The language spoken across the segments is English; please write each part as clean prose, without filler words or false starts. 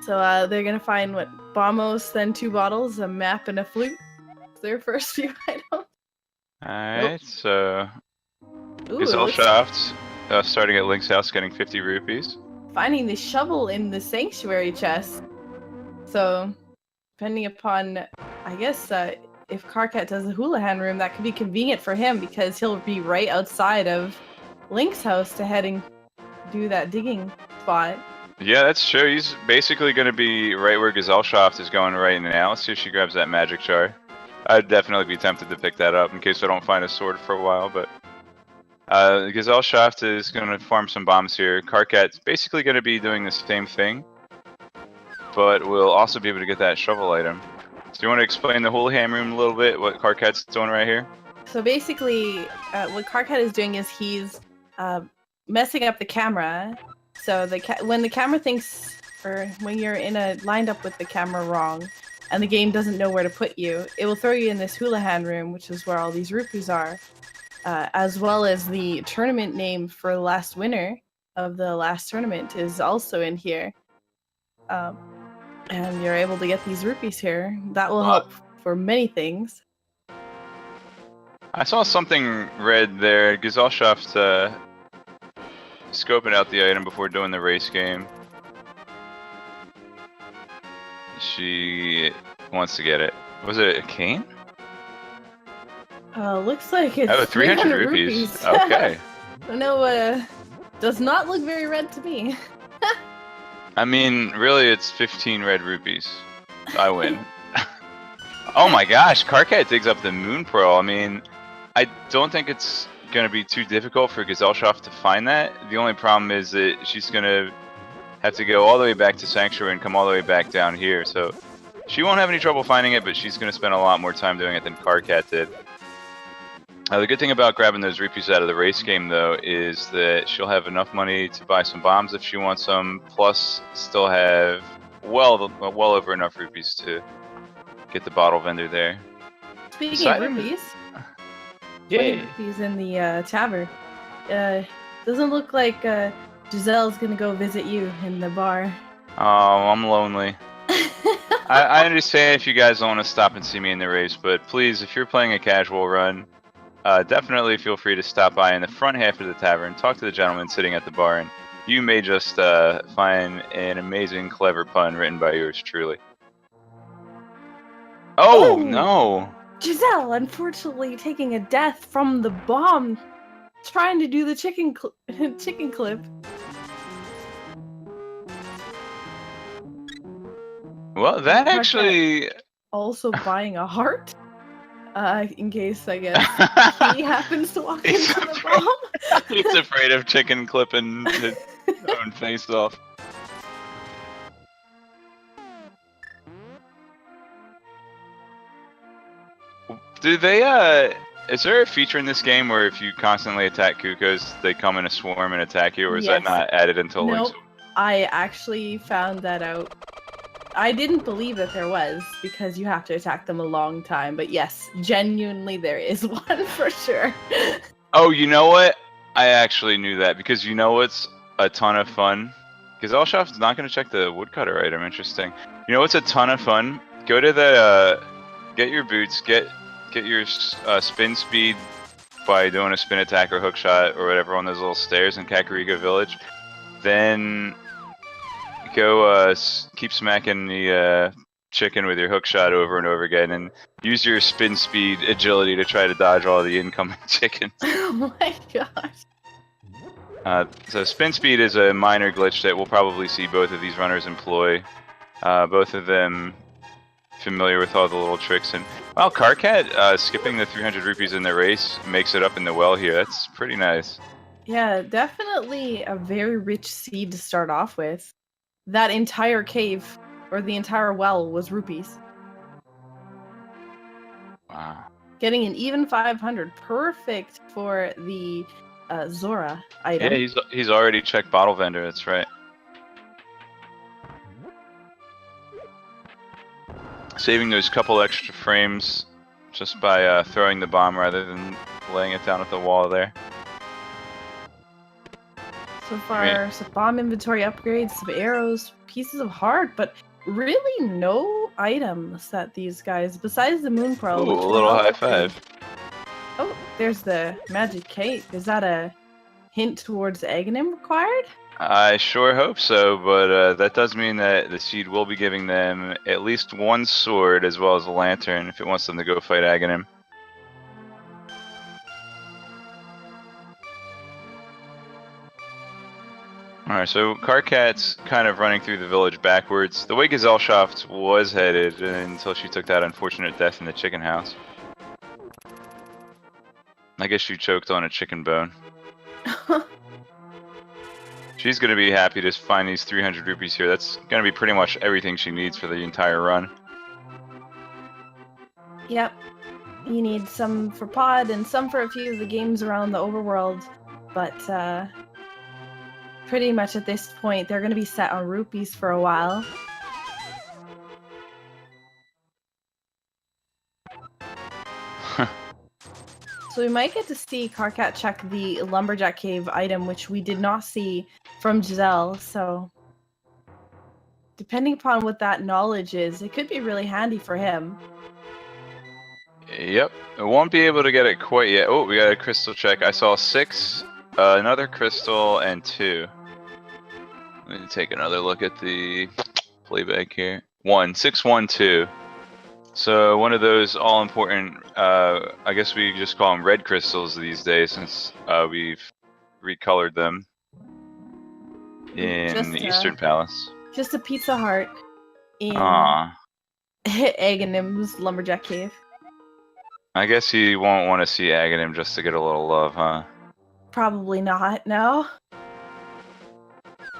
So they're gonna find what bombos, then 2 bottles, a map, and a flute. It's their first few items. Alright, so Ooh, Gesellschaft starting at Link's house, getting 50 rupees. Finding the shovel in the sanctuary chest. So, depending upon, I guess, if Karkat does the Houlihan room, that could be convenient for him because he'll be right outside of Link's house to head and do that digging spot. Yeah, that's true. He's basically going to be right where Gesellschaft is going right now. Let's see if she grabs that magic jar. I'd definitely be tempted to pick that up in case I don't find a sword for a while, but Gesellschaft is going to farm some bombs here. Karkat's basically going to be doing the same thing, but we'll also be able to get that shovel item. So you want to explain the Houlihan room a little bit, what Karkat's doing right here? So basically, what Karkat is doing is he's messing up the camera. So when the camera thinks, or when you're lined up with the camera wrong, and the game doesn't know where to put you, it will throw you in this Houlihan room, which is where all these rupees are, as well as the tournament name for the last winner of the last tournament is also in here. And you're able to get these rupees here. That will help for many things. I saw something red there. Gesellschaft scoping out the item before doing the race game. She wants to get it. Was it a cane? Looks like it's oh, 300 rupees. Okay. No, does not look very red to me. I mean, really, it's 15 red rupees. I win. Oh my gosh, Karkat digs up the moon pearl. I mean, I don't think it's going to be too difficult for Gesellschaft to find that. The only problem is that she's going to have to go all the way back to Sanctuary and come all the way back down here. So she won't have any trouble finding it, but she's going to spend a lot more time doing it than Karkat did. The good thing about grabbing those rupees out of the race game, though, is that she'll have enough money to buy some bombs if she wants some, plus still have well over enough rupees to get the bottle vendor there. Speaking of rupees, yeah, rupees in the tavern. Doesn't look like Giselle's gonna go visit you in the bar. Oh, I'm lonely. I understand if you guys don't want to stop and see me in the race, but please, if you're playing a casual run, definitely feel free to stop by in the front half of the tavern, talk to the gentleman sitting at the bar, and you may just find an amazing, clever pun written by yours truly. Oh, no! Giselle, unfortunately, taking a death from the bomb, trying to do the chicken clip. Well, that actually... Also buying a heart? In case, I guess, he happens to walk into the bomb. He's afraid of chicken clipping his own face off. Do they, is there a feature in this game where if you constantly attack Kukos, they come in a swarm and attack you, or is that not added until Nope. I actually found that out. I didn't believe that there was, because you have to attack them a long time, but yes, genuinely there is one for sure. Oh, you know what? I actually knew that, because you know what's a ton of fun? Gesellschaft's not going to check the woodcutter item, interesting. You know what's a ton of fun? Go to the, get your boots, get your spin speed by doing a spin attack or hook shot or whatever on those little stairs in Kakariko Village. Then go keep smacking the chicken with your hook shot over and over again, and use your spin speed agility to try to dodge all the incoming chickens. Oh my gosh. So spin speed is a minor glitch that we'll probably see both of these runners employ. Both of them familiar with all the little tricks, and wow, Karkat skipping the 300 rupees in the race makes it up in the well here. That's pretty nice. Yeah, definitely a very rich seed to start off with. That entire cave, or the entire well, was rupees. Wow. Getting an even 500, perfect for the Zora item. Yeah, he's already checked bottle vendor, that's right. Saving those couple extra frames just by throwing the bomb rather than laying it down at the wall there. So far, some bomb inventory upgrades, some arrows, pieces of heart, but really no items that these guys, besides the moon pearl, Ooh, which a will little help high with five. Oh, there's the magic cape. Is that a hint towards Aghanim required? I sure hope so, but that does mean that the seed will be giving them at least one sword as well as a lantern if it wants them to go fight Aghanim. Alright, so Karkat's kind of running through the village backwards. The way Gesellschaft was headed until she took that unfortunate death in the chicken house. I guess she choked on a chicken bone. She's going to be happy to find these 300 rupees here. That's going to be pretty much everything she needs for the entire run. Yep. You need some for Pod and some for a few of the games around the overworld. But pretty much at this point, they're going to be set on rupees for a while. So we might get to see Karkat check the Lumberjack Cave item, which we did not see from Giselle, so depending upon what that knowledge is, it could be really handy for him. Yep, I won't be able to get it quite yet. Oh, we got a crystal check. I saw 6, another crystal, and 2. Let me take another look at the playback here. 1, 6, 1, 2. So one of those all-important, I guess we just call them red crystals these days since we've recolored them in the Eastern Palace. Just a Pizza Hut in Aghanim's Lumberjack Cave. I guess he won't want to see Aghanim just to get a little love, huh? Probably not, no.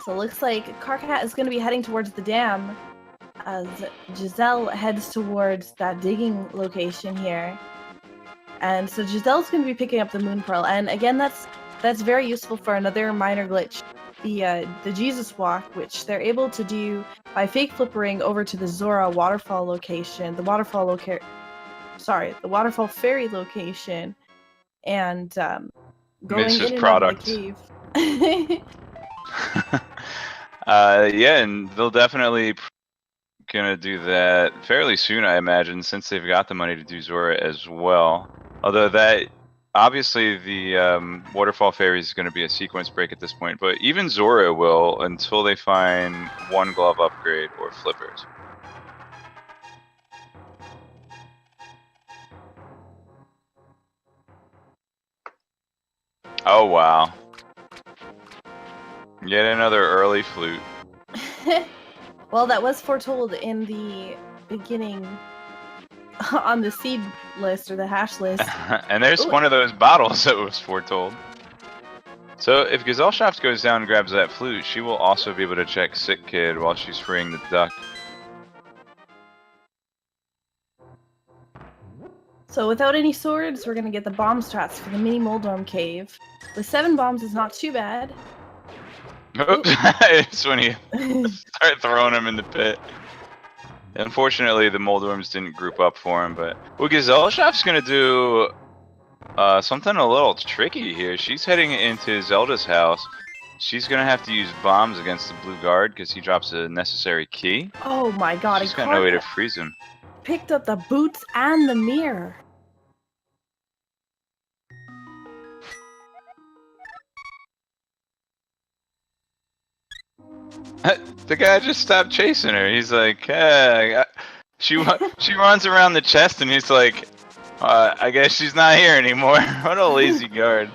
So it looks like Karkat is going to be heading towards the dam as Giselle heads towards that digging location here. And so Giselle's going to be picking up the moon pearl. And again, that's very useful for another minor glitch. The Jesus walk, which they're able to do by fake flippering over to the Zora waterfall location, the waterfall fairy location, and going Mixes in and out of products. the cave. Yeah, and they'll definitely gonna do that fairly soon, I imagine, since they've got the money to do Zora as well. Although that, obviously, the waterfall fairy is going to be a sequence break at this point, but even Zora will until they find one glove upgrade or flippers. Oh wow. Yet another early flute. Well, that was foretold in the beginning on the seed list or the hash list. And there's one of those bottles that was foretold. So if Gesellschaft goes down and grabs that flute, she will also be able to check Sick Kid while she's freeing the duck. So without any swords, we're going to get the bomb strats for the mini Moldorm cave. With 7 bombs is not too bad. Oops, it's when you start throwing them in the pit. Unfortunately, the Moldworms didn't group up for him, but... Well, Gesellschaft's gonna do something a little tricky here. She's heading into Zelda's house. She's gonna have to use bombs against the blue guard because he drops a necessary key. Oh my god, she's got no way to freeze him. Picked up the boots and the mirror. The guy just stopped chasing her. He's like, hey, she runs around the chest and he's like, I guess she's not here anymore. What a lazy guard.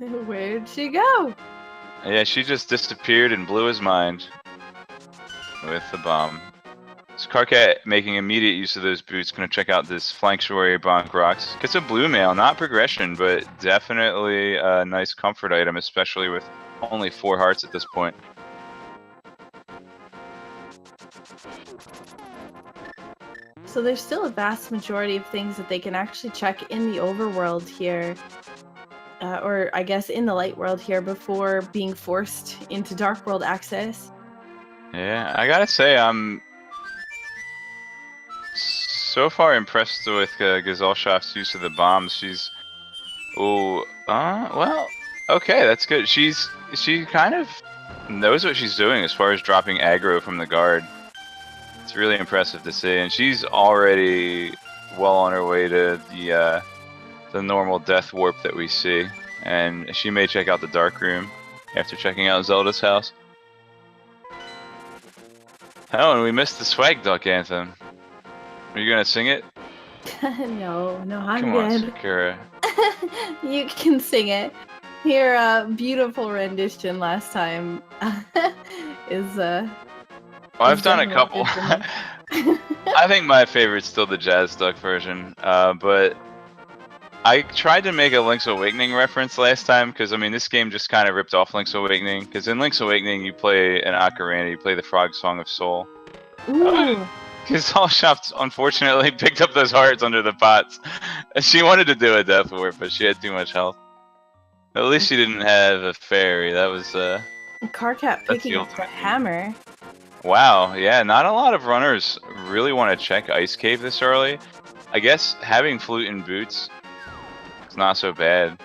Where'd she go? Yeah, she just disappeared and blew his mind with the bomb. So Karkat, making immediate use of those boots, gonna check out this Flanks Warrior Bonk Rocks. Gets a blue mail, not progression, but definitely a nice comfort item, especially with only 4 hearts at this point. So there's still a vast majority of things that they can actually check in the overworld here. Or I guess in the light world here before being forced into dark world access. Yeah, I gotta say I'm so far impressed with Gesellschaft's use of the bombs. She's, well, Okay, that's good. She kind of knows what she's doing as far as dropping aggro from the guard. It's really impressive to see, and she's already well on her way to the normal death warp that we see. And she may check out the dark room after checking out Zelda's house. Oh, and we missed the Swag Duck anthem. Are you gonna sing it? No, I'm Come on, good. Sakura. You can sing it. Your beautiful rendition last time is Well, I've done a couple. I think my favorite's still the Jazz Duck version, but I tried to make a Link's Awakening reference last time because I mean this game just kind of ripped off Link's Awakening. Because in Link's Awakening you play an ocarina, you play the Frog Song of Soul. Ooh. Gesellschaft unfortunately picked up those hearts under the pots. She wanted to do a death warp, but she had too much health. At least she didn't have a fairy. That was Karkat picking up the hammer. Wow, yeah, not a lot of runners really want to check Ice Cave this early. I guess having Flute and Boots is not so bad.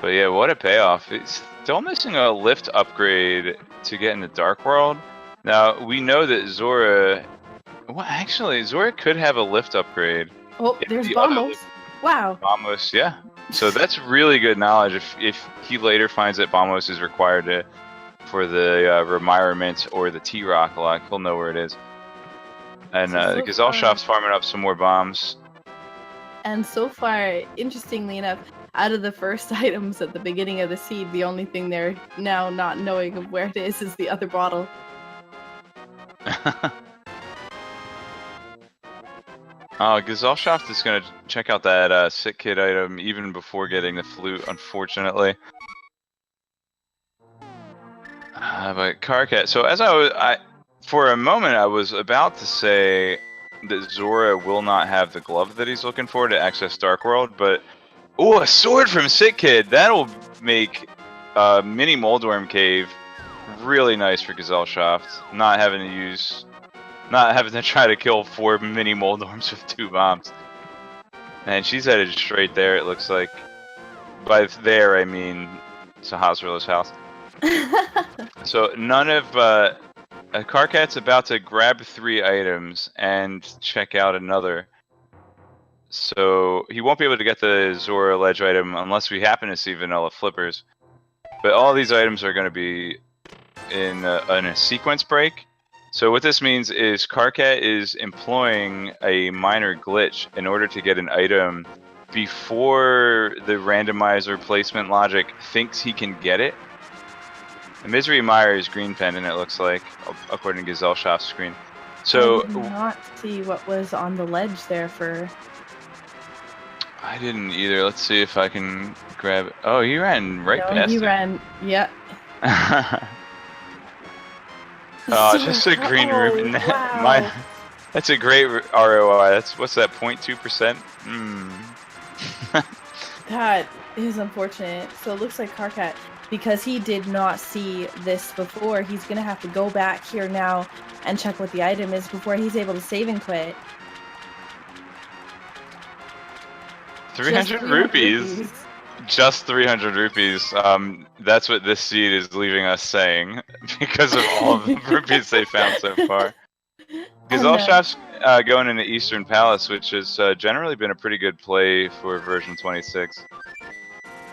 But yeah, what a payoff. It's still missing a lift upgrade to get in the Dark World. Now, we know that Zora... Well, actually, Zora could have a lift upgrade. Oh, there's Bombos. Wow. Bombos, yeah. So that's really good knowledge if he later finds that Bombos is required for the remirement or the T-Rock lock, he'll know where it is. And Gesellschaft's farming up some more bombs. And so far, interestingly enough, out of the first items at the beginning of the seed, the only thing they're now not knowing of where it is the other bottle. Gesellschaft is going to check out that Sick Kid item even before getting the flute, unfortunately. But Karkat, so as for a moment I was about to say that Zora will not have the glove that he's looking for to access Dark World, but ooh, a sword from Sick Kid! That'll make Mini Moldworm Cave really nice for Gesellschaft. Not having to try to kill 4 Mini Moldworms with 2 bombs. And she's headed straight there, it looks like. By there, I mean Sahasrala's house. So none of Karkat's about to grab 3 items and check out another. So he won't be able to get the Zora ledge item unless we happen to see vanilla flippers. But all these items are going to be in a sequence break. So what this means is Karkat is employing a minor glitch in order to get an item before the randomizer placement logic thinks he can get it. The Misery Mire is green pendant, it looks like, according to Gesellschaft's screen. So I did not see what was on the ledge there for... I didn't either. Let's see if I can grab it. Oh, he ran right past it. He ran, yeah. Oh, just a green ruby. Wow. That's a great ROI. What's that, 0.2%? That is unfortunate. So it looks like Karkat, because he did not see this before, he's gonna have to go back here now and check what the item is before he's able to save and quit. 300 rupees. Just 300 rupees. That's what this seed is leaving us saying because of all the rupees they found so far. Gesellschaft's going into Eastern Palace, which has generally been a pretty good play for version 26.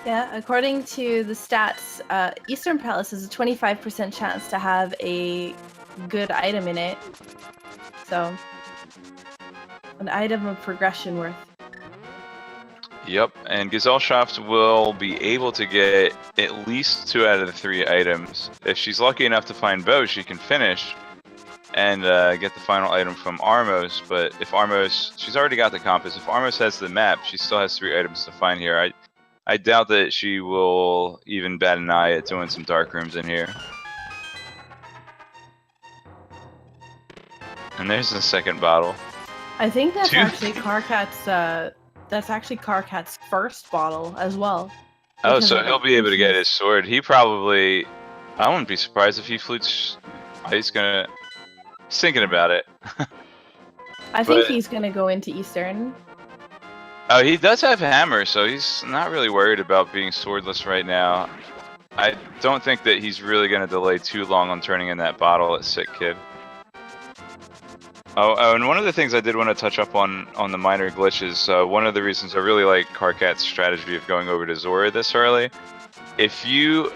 Yeah, according to the stats, Eastern Palace has a 25% chance to have a good item in it. So, an item of progression worth. Yep, and Gesellschaft will be able to get at least 2 out of the 3 items. If she's lucky enough to find Bo, she can finish and get the final item from Armos. But if Armos, she's already got the compass. If Armos has the map, she still has 3 items to find here. I doubt that she will even bat an eye at doing some dark rooms in here. And there's the second bottle. I think that's actually Karkat's. That's actually Karkat's first bottle as well. Oh, so he'll be able to get his sword. He probably... I wouldn't be surprised if he flutes... He's gonna... He's thinking about it. I think he's gonna go into Eastern. Oh, he does have hammer, so he's not really worried about being swordless right now. I don't think that he's really going to delay too long on turning in that bottle at Sick Kid. Oh, and one of the things I did want to touch up on the minor glitches, one of the reasons I really like Karkat's strategy of going over to Zora this early, if you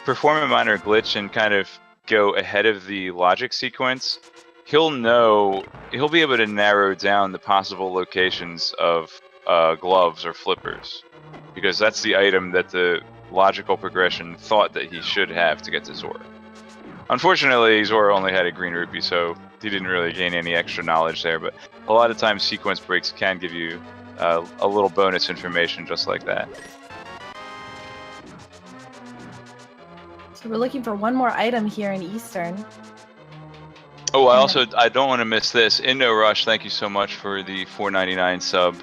perform a minor glitch and kind of go ahead of the logic sequence, he'll be able to narrow down the possible locations of gloves or flippers, because that's the item that the logical progression thought that he should have to get to Zora. Unfortunately, Zora only had a green rupee, so he didn't really gain any extra knowledge there, but a lot of times sequence breaks can give you a little bonus information just like that. So we're looking for one more item here in Eastern. Oh, I don't want to miss this. Indo Rush, thank you so much for the $4.99 sub.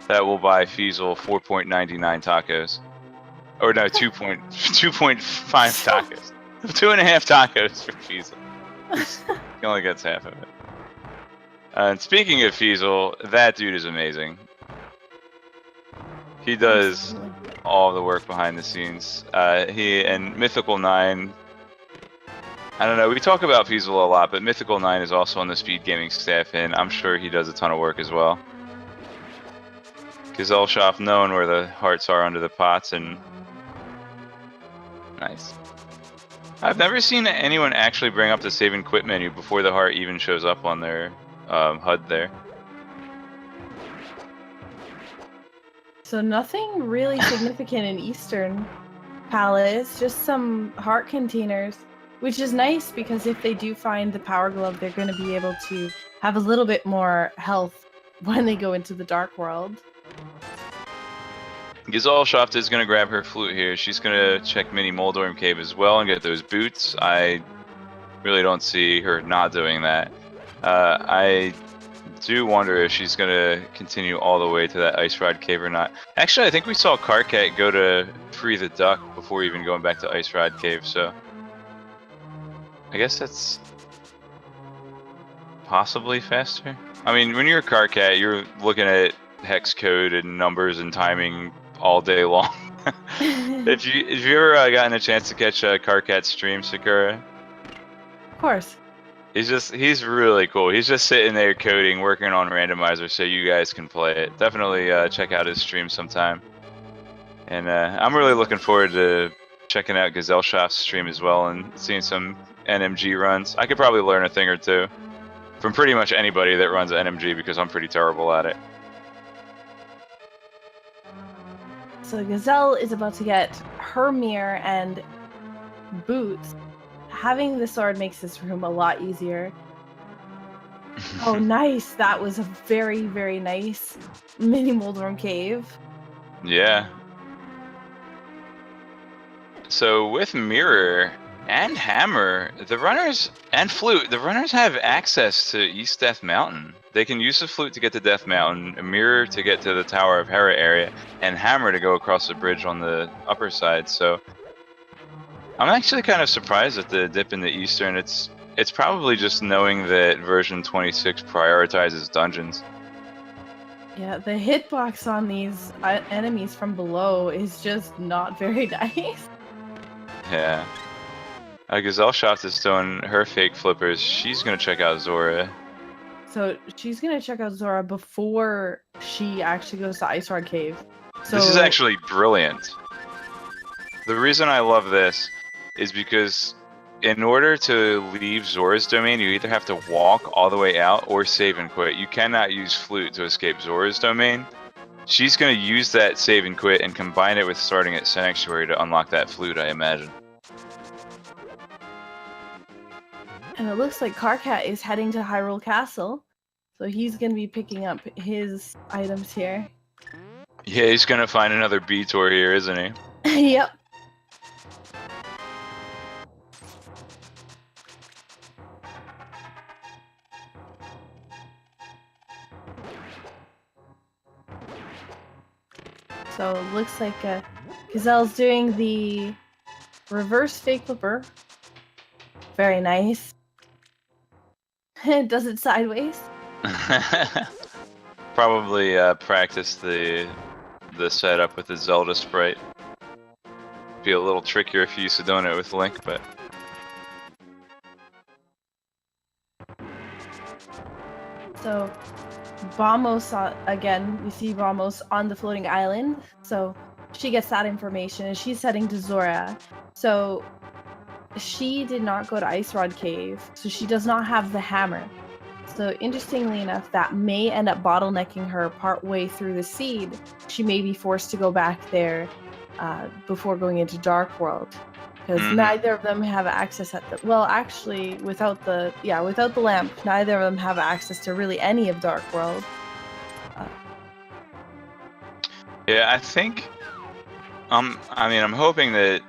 That will buy Feasel 4.99 tacos. Or no, 2.5 tacos. 2.5 tacos for Feasel. He only gets half of it. And speaking of Feasel, that dude is amazing. He does all the work behind the scenes. He and Mythical 9. I don't know, we talk about Feasel a lot, but Mythical 9 is also on the Speed Gaming staff, and I'm sure he does a ton of work as well. Gesellschaft, knowing where the hearts are under the pots, and nice. I've never seen anyone actually bring up the save and quit menu before the heart even shows up on their HUD there. So nothing really significant in Eastern Palace, just some heart containers, which is nice because if they do find the power glove, they're going to be able to have a little bit more health when they go into the dark world. Gesellschaft is going to grab her flute here. She's going to check Mini Moldorm Cave as well and get those boots. I really don't see her not doing that. I do wonder if she's going to continue all the way to that Ice Rod Cave or not. Actually, I think we saw Karkat go to free the duck before even going back to Ice Rod Cave, so I guess that's possibly faster. I mean, when you're a Karkat, you're looking at hex code and numbers and timing all day long. If you ever gotten a chance to catch Karkat's stream, Sakura? Of course. He's really cool. He's just sitting there coding, working on Randomizer so you guys can play it. Definitely check out his stream sometime. And I'm really looking forward to checking out Gesellschaft's stream as well and seeing some NMG runs. I could probably learn a thing or two from pretty much anybody that runs NMG because I'm pretty terrible at it. So Gazelle is about to get her mirror and boots. Having the sword makes this room a lot easier. Oh, nice. That was a very, very nice mini Moldorm cave. Yeah. So with mirror and hammer, the runners and flute, the runners have access to East Death Mountain. They can use the flute to get to Death Mountain, a mirror to get to the Tower of Hera area, and hammer to go across the bridge on the upper side. So I'm actually kind of surprised at the dip in the Eastern. It's probably just knowing that version 26 prioritizes dungeons. Yeah, the hitbox on these enemies from below is just not very nice. Yeah. Gesellschaft is doing her fake flippers. She's gonna check out Zora. So she's gonna check out Zora before she actually goes to Ice Rod Cave. So This is actually brilliant. The reason I love this is because in order to leave Zora's domain, you either have to walk all the way out or save and quit. You cannot use flute to escape Zora's domain. She's going to use that save and quit and combine it with starting at Sanctuary to unlock that flute, I imagine. And it looks like Karkat is heading to Hyrule Castle. So he's going to be picking up his items here. Yeah, he's going to find another B-Tour here, isn't he? Yep. So it looks like Gazelle's doing the reverse fake flipper. Very nice. It does it sideways. Probably practice the setup with the Zelda sprite. Be a little trickier if you used to doing it with Link, but So Vamos, again, we see Vamos on the floating island. So she gets that information and she's heading to Zora. So she did not go to Ice Rod Cave, so she does not have the hammer. So interestingly enough, that may end up bottlenecking her partway through the seed. She may be forced to go back there before going into Dark World. Because neither of them have access at the actually without the lamp, neither of them have access to really any of Dark World. yeah, I think I'm hoping that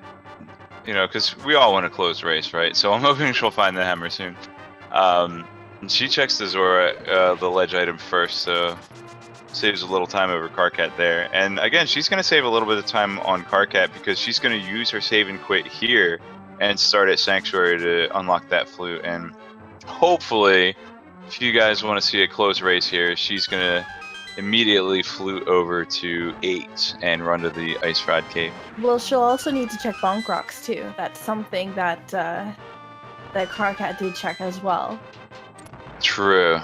because we all want a close race, right? So I'm hoping she'll find the hammer soon. And she checks the Zora, the ledge item first, so saves a little time over Karkat there. And again, she's going to save a little bit of time on Karkat because she's going to use her save and quit here and start at Sanctuary to unlock that flute. And hopefully, if you guys want to see a close race here, she's going to immediately flute over to 8 and run to the Ice Rod Cave. Well, she'll also need to check Bonk Rocks too. That's something that that Karkat did check as well. True.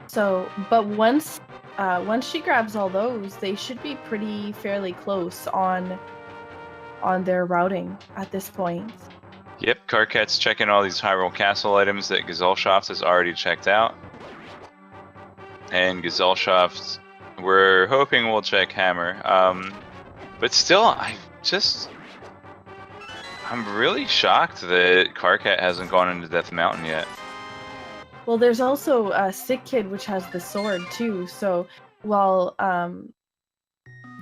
So, but once she grabs all those, they should be fairly close on their routing at this point. Yep, Karkat's checking all these Hyrule Castle items that Gesellschaft has already checked out. And Gesellschaft, we're hoping will check Hammer. But still, I'm really shocked that Karkat hasn't gone into Death Mountain yet. Well, there's also a Sick Kid, which has the sword too. So while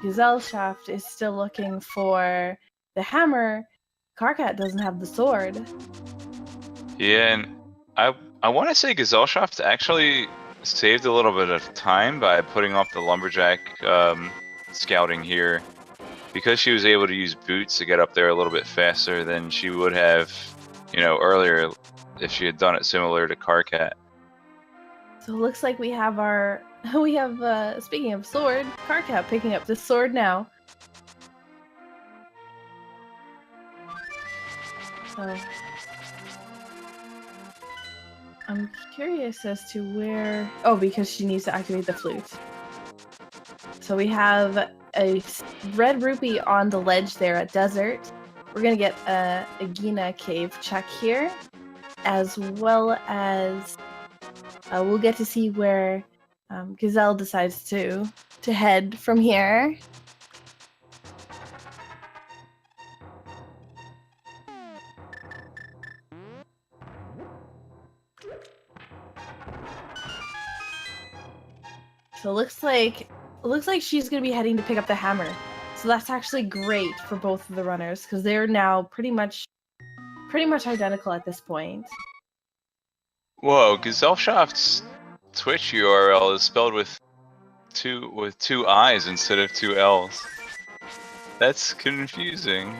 Gesellschaft is still looking for the hammer, Karkat doesn't have the sword. Yeah, and I want to say Gesellschaft actually saved a little bit of time by putting off the lumberjack scouting here, because she was able to use boots to get up there a little bit faster than she would have, earlier if she had done it similar to Karkat. So it looks like we have speaking of sword, Karkat picking up this sword now. So I'm curious as to where... Oh, because she needs to activate the flute. So we have a red rupee on the ledge there at Desert. We're going to get a Gina cave check here, as well as we'll get to see where Gazelle decides to head from here. So it looks like she's gonna be heading to pick up the hammer. So that's actually great for both of the runners because they're now pretty much identical at this point. Whoa, Gesellschaft's Twitch URL is spelled with two I's instead of two L's. That's confusing.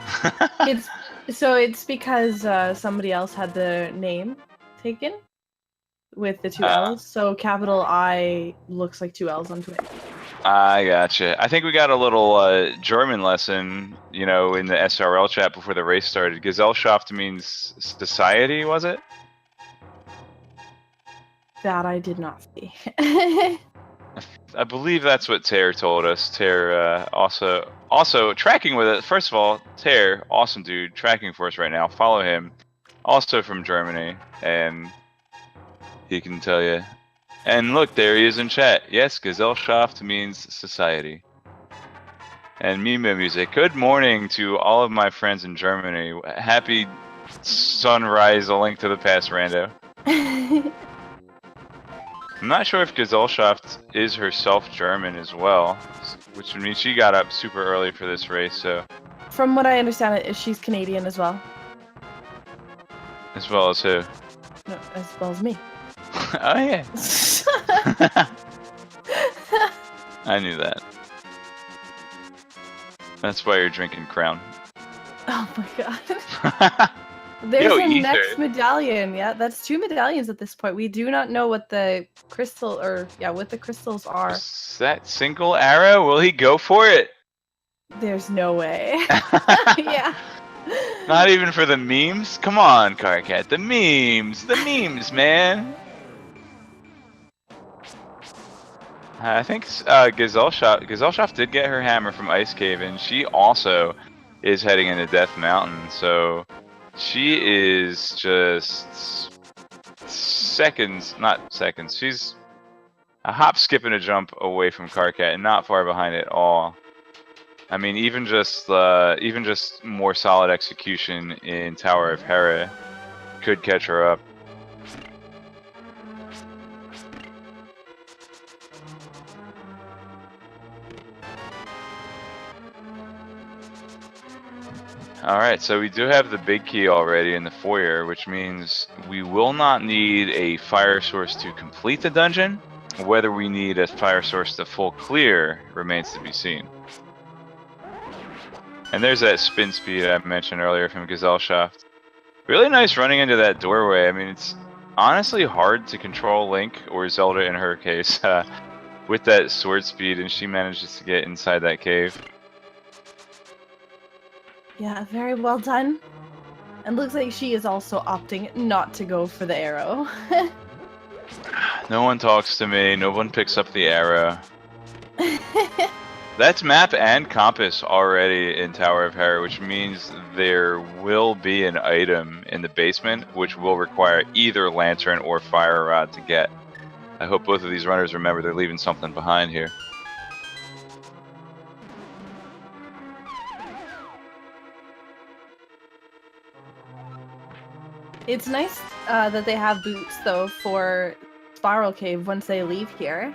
It's because somebody else had the name taken with the two L's. So capital I looks like two L's on Twitch. I gotcha. I think we got a little German lesson, in the SRL chat before the race started. Gesellschaft means society, was it? That I did not see. I believe that's what Ter told us. Ter also tracking with it. First of all, Ter, awesome dude, tracking for us right now. Follow him. Also from Germany, and he can tell you. And look, there he is in chat. Yes, Gesellschaft means society. And Mime music. Good morning to all of my friends in Germany. Happy sunrise, a link to the past, Rando. I'm not sure if Gesellschaft is herself German as well, which would mean she got up super early for this race, so... From what I understand, she's Canadian as well. As well as who? No, as well as me. Oh, yeah. I knew that. That's why you're drinking Crown. Oh my god. There's Yo, a Ether. next medallion. Yeah, that's 2 medallions at this point. We do not know what the crystal what the crystals are. Is that single arrow? Will he go for it? There's no way. Yeah. Not even for the memes? Come on, Karkat. The memes, man. I think Gesellschaft did get her hammer from Ice Cave, and she also is heading into Death Mountain. So she is just not seconds. She's a hop, skip, and a jump away from Karkat, and not far behind at all. I mean, even just more solid execution in Tower of Hera could catch her up. Alright, so we do have the big key already in the foyer, which means we will not need a fire source to complete the dungeon. Whether we need a fire source to full clear remains to be seen. And there's that spin speed I mentioned earlier from Gesellschaft. Really nice running into that doorway. I mean, it's honestly hard to control Link, or Zelda in her case, with that sword speed, and she manages to get inside that cave. Yeah, very well done. And looks like she is also opting not to go for the arrow. No one talks to me, no one picks up the arrow. That's map and compass already in Tower of Hera, which means there will be an item in the basement which will require either lantern or fire rod to get. I hope both of these runners remember they're leaving something behind here. It's nice that they have boots, though, for Spiral Cave once they leave here.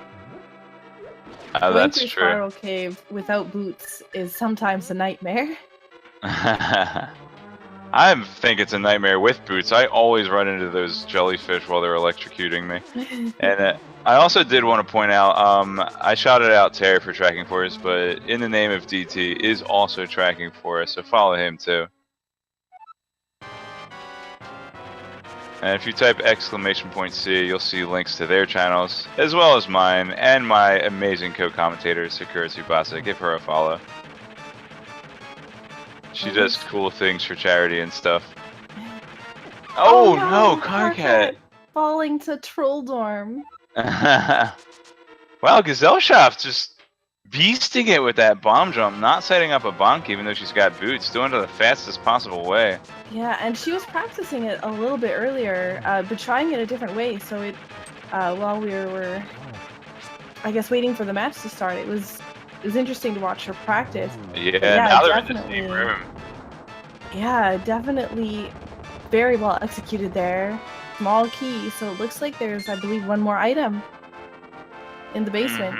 Going That's through true. Spiral Cave without boots is sometimes a nightmare. I think it's a nightmare with boots. I always run into those jellyfish while they're electrocuting me. And I also did want to point out, I shouted out Terry for tracking for us, but In the Name of DT is also tracking for us, so follow him too. And if you type !C, you'll see links to their channels, as well as mine, and my amazing co-commentator, Sakura Tsubasa. Give her a follow. She does cool things for charity and stuff. Oh no, Karkat! Falling to Trolldorm. Wow, Gesellschaft just beasting it with that bomb jump, not setting up a bonk even though she's got boots, doing it the fastest possible way. Yeah, and she was practicing it a little bit earlier, but trying it a different way, so it, while we were, I guess, waiting for the match to start, it was interesting to watch her practice. Yeah, yeah, now they're in the same room. Yeah, definitely very well executed there. Small key, so it looks like there's, I believe, one more item in the basement.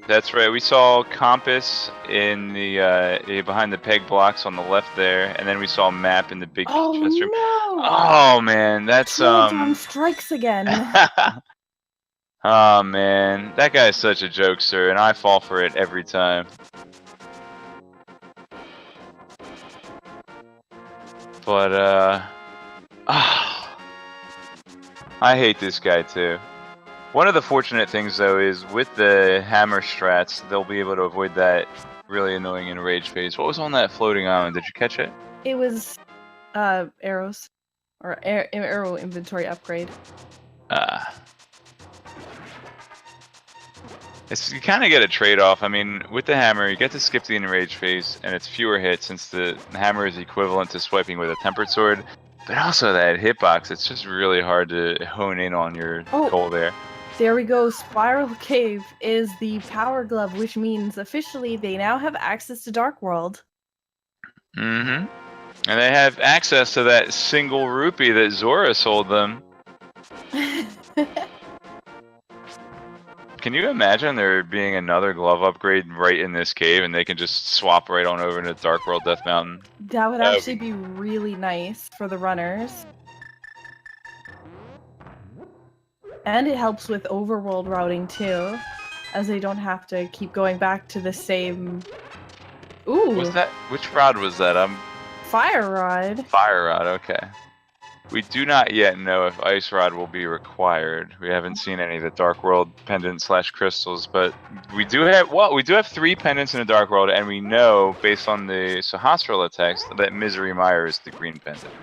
That's right. We saw compass in the behind the peg blocks on the left there, and then we saw map in the big chest room. No! Oh man, that's Trolldorm strikes again. Oh man, that guy is such a jokester, and I fall for it every time. But I hate this guy too. One of the fortunate things, though, is with the hammer strats, they'll be able to avoid that really annoying enrage phase. What was on that floating island? Did you catch it? It was arrows, or arrow inventory upgrade. You kind of get a trade-off. I mean, with the hammer, you get to skip the enrage phase, and it's fewer hits since the hammer is equivalent to swiping with a tempered sword. But also that hitbox, it's just really hard to hone in on your goal there. There we go. Spiral Cave is the power glove, which means officially they now have access to Dark World. And they have access to that single rupee that Zora sold them. Can you imagine there being another glove upgrade right in this cave and they can just swap right on over into Dark World Death Mountain? That would actually be really nice for the runners. And it helps with overworld routing too, as they don't have to keep going back to the same... Ooh! Was that... Which rod was that? Fire rod. Fire rod, okay. We do not yet know if Ice Rod will be required. We haven't seen any of the Dark World pendants / crystals, but we do have 3 pendants in the Dark World, and we know based on the Sahasrara text that Misery Mire is the green pendant.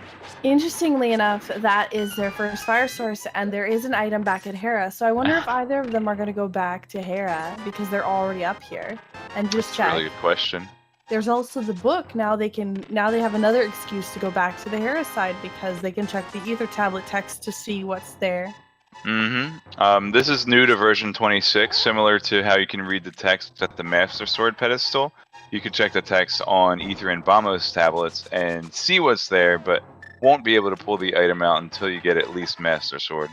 Interestingly enough, that is their first fire source, and there is an item back at Hera. So I wonder if either of them are going to go back to Hera because they're already up here, and just check. That's a really good question. There's also the book. Now they have another excuse to go back to the Hera side because they can check the Ether Tablet text to see what's there. This is new to version 26, similar to how you can read the text at the Master Sword pedestal. You can check the text on Ether and Bamos tablets and see what's there, but won't be able to pull the item out until you get at least Master Sword.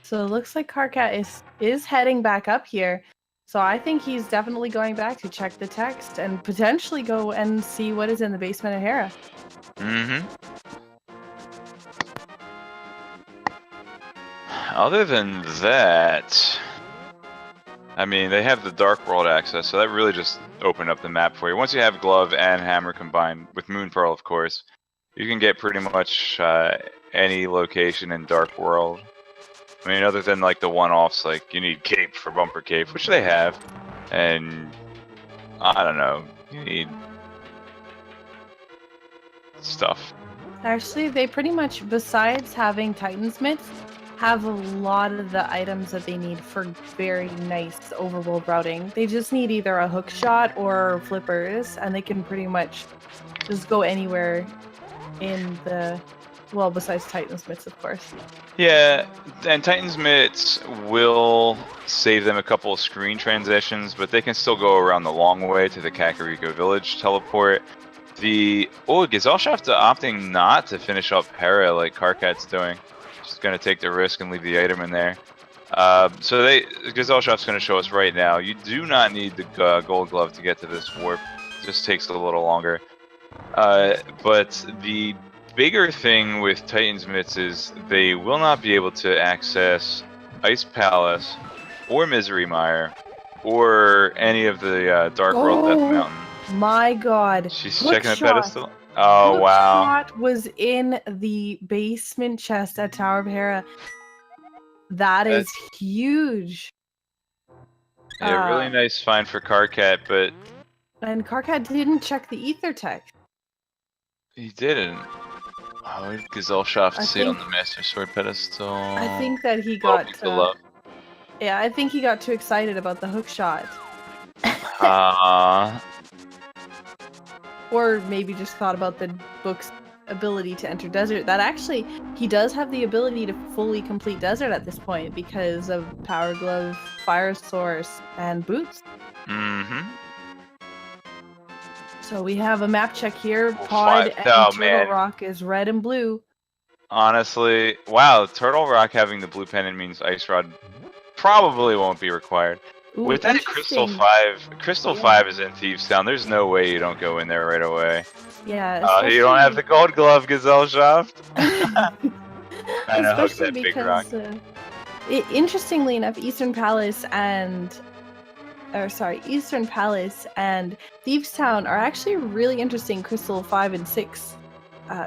So it looks like Karkat is heading back up here. So I think he's definitely going back to check the text and potentially go and see what is in the basement of Hera. Other than that, I mean, they have the Dark World access, so that really just opened up the map for you. Once you have Glove and Hammer combined, with Moon Pearl, of course, you can get pretty much any location in Dark World. I mean, other than like the one-offs, like you need Cape for Bumper Cape, which they have, and I don't know, you need stuff. Actually, they pretty much, besides having Titan's Mitts, have a lot of the items that they need for very nice overworld routing. They just need either a hook shot or flippers, and they can pretty much just go anywhere in the... Well, besides Titan's Mitts, of course. Yeah, and Titan's Mitts will save them a couple of screen transitions, but they can still go around the long way to the Kakariko Village teleport. Gesellschaft opting not to finish up Hera like Karkat's doing. Just going to take the risk and leave the item in there. So Gesellschaft's going to show us right now. You do not need the gold glove to get to this warp. It just takes a little longer. But the bigger thing with Titan's Mitts is they will not be able to access Ice Palace or Misery Mire or any of the Dark World Death Mountain. My god. She's checking the pedestal. Oh, wow. Shot was in the basement chest at Tower of Hera. That's huge. Yeah, really nice find for Karkat, but... And Karkat didn't check the ether text. He didn't. Oh, what did Gesellschaft say on the Master Sword pedestal? I think that he got... yeah, I think he got too excited about the hook shot. Or maybe just thought about the book's ability to enter desert. That actually, he does have the ability to fully complete desert at this point because of Power Glove, Fire Source, and Boots. So we have a map check here. Pod and Turtle Rock is red and blue. Honestly, wow, Turtle Rock having the blue pendant means Ice Rod probably won't be required. Ooh, with that Crystal 5 is in Thieves Town. There's no way you don't go in there right away. Yeah. You don't have the gold glove, Gesellschaft. Especially because, interestingly enough, Eastern Palace and Thieves Town are actually really interesting Crystal 5 and 6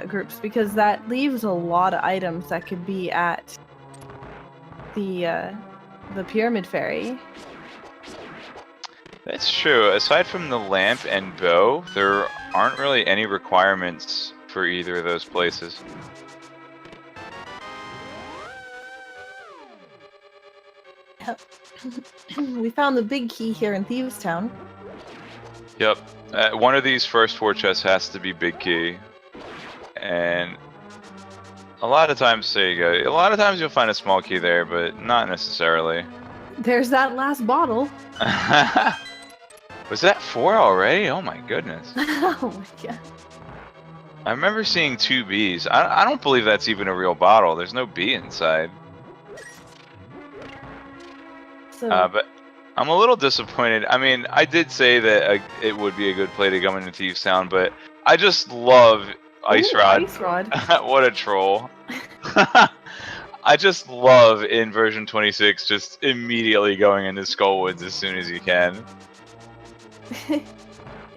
groups because that leaves a lot of items that could be at the Pyramid Ferry. That's true. Aside from the lamp and bow, there aren't really any requirements for either of those places. We found the big key here in Thieves Town. Yep. One of these first 4 chests has to be big key. And a lot of times, there you go. A lot of times you'll find a small key there, but not necessarily. There's that last bottle. Was that 4 already? Oh my goodness. Oh my god. I remember seeing 2 Bs. I don't believe that's even a real bottle. There's no B inside. So... but I'm a little disappointed. I mean, I did say that it would be a good play to come into Thieves Town, but I just love Ice Rod. Ice Rod. What a troll. I just love in version 26 just immediately going into Skullwoods as soon as you can.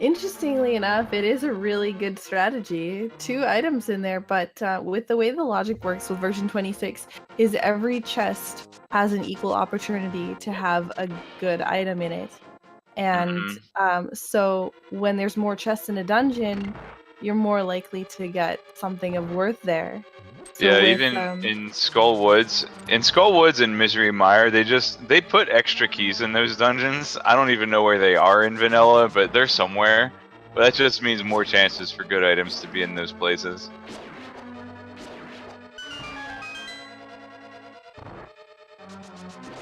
Interestingly enough, it is a really good strategy. 2 items in there, but with the way the logic works with version 26, is every chest has an equal opportunity to have a good item in it. And so when there's more chests in a dungeon, you're more likely to get something of worth there. So Yeah, with, even in Skull Woods and Misery Mire, they put extra keys in those dungeons. I don't even know where they are in vanilla, but they're somewhere. But that just means more chances for good items to be in those places.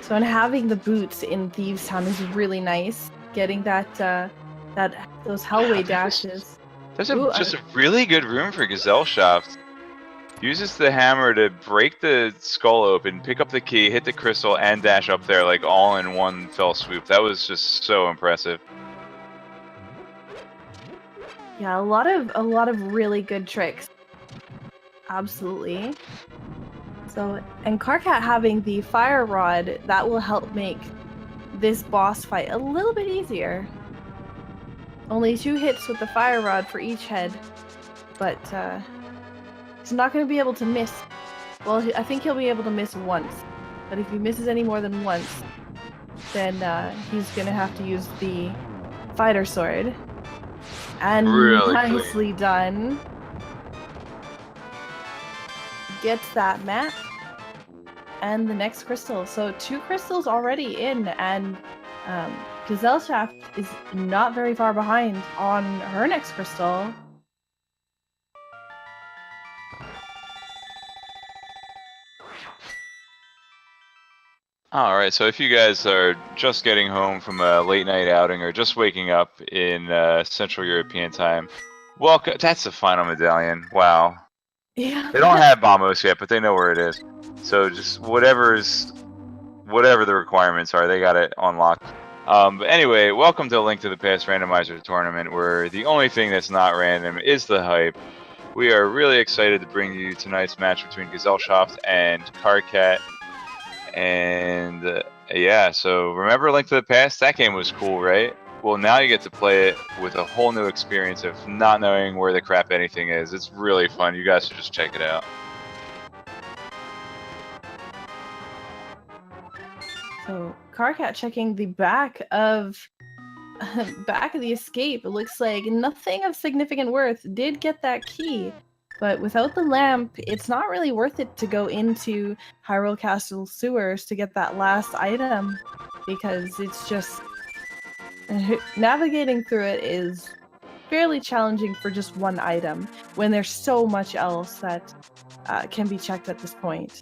So and having the boots in Thieves Town is really nice. Getting those Hellway dashes. There's just a really good room for Gesellschaft. Uses the hammer to break the skull open, pick up the key, hit the crystal, and dash up there like all in one fell swoop. That was just so impressive. Yeah, a lot of really good tricks. Absolutely. So, and Karkat having the fire rod, that will help make this boss fight a little bit easier. Only 2 hits with the fire rod for each head, but he's not going to be able to miss. Well, I think he'll be able to miss once, but if he misses any more than once, then he's going to have to use the fighter sword. And really nicely done. Gets that map and the next crystal. So 2 crystals already in, and Gesellschaft is not very far behind on her next crystal. Alright, so if you guys are just getting home from a late night outing or just waking up in Central European time, welcome. That's the final medallion. Wow. Yeah. They don't have Bamos yet, but they know where it is. So just whatever the requirements are, they got it unlocked. But anyway, welcome to Link to the Past Randomizer Tournament, where the only thing that's not random is the hype. We are really excited to bring you tonight's match between Gesellschaft and Karkat. And yeah, so remember Link to the Past? That game was cool, right? Well, now you get to play it with a whole new experience of not knowing where the crap anything is. It's really fun. You guys should just check it out. So Karkat checking the back of the escape. It looks like nothing of significant worth did get that key. But without the lamp, it's not really worth it to go into Hyrule Castle sewers to get that last item, because it's just navigating through it is fairly challenging for just one item when there's so much else that can be checked at this point.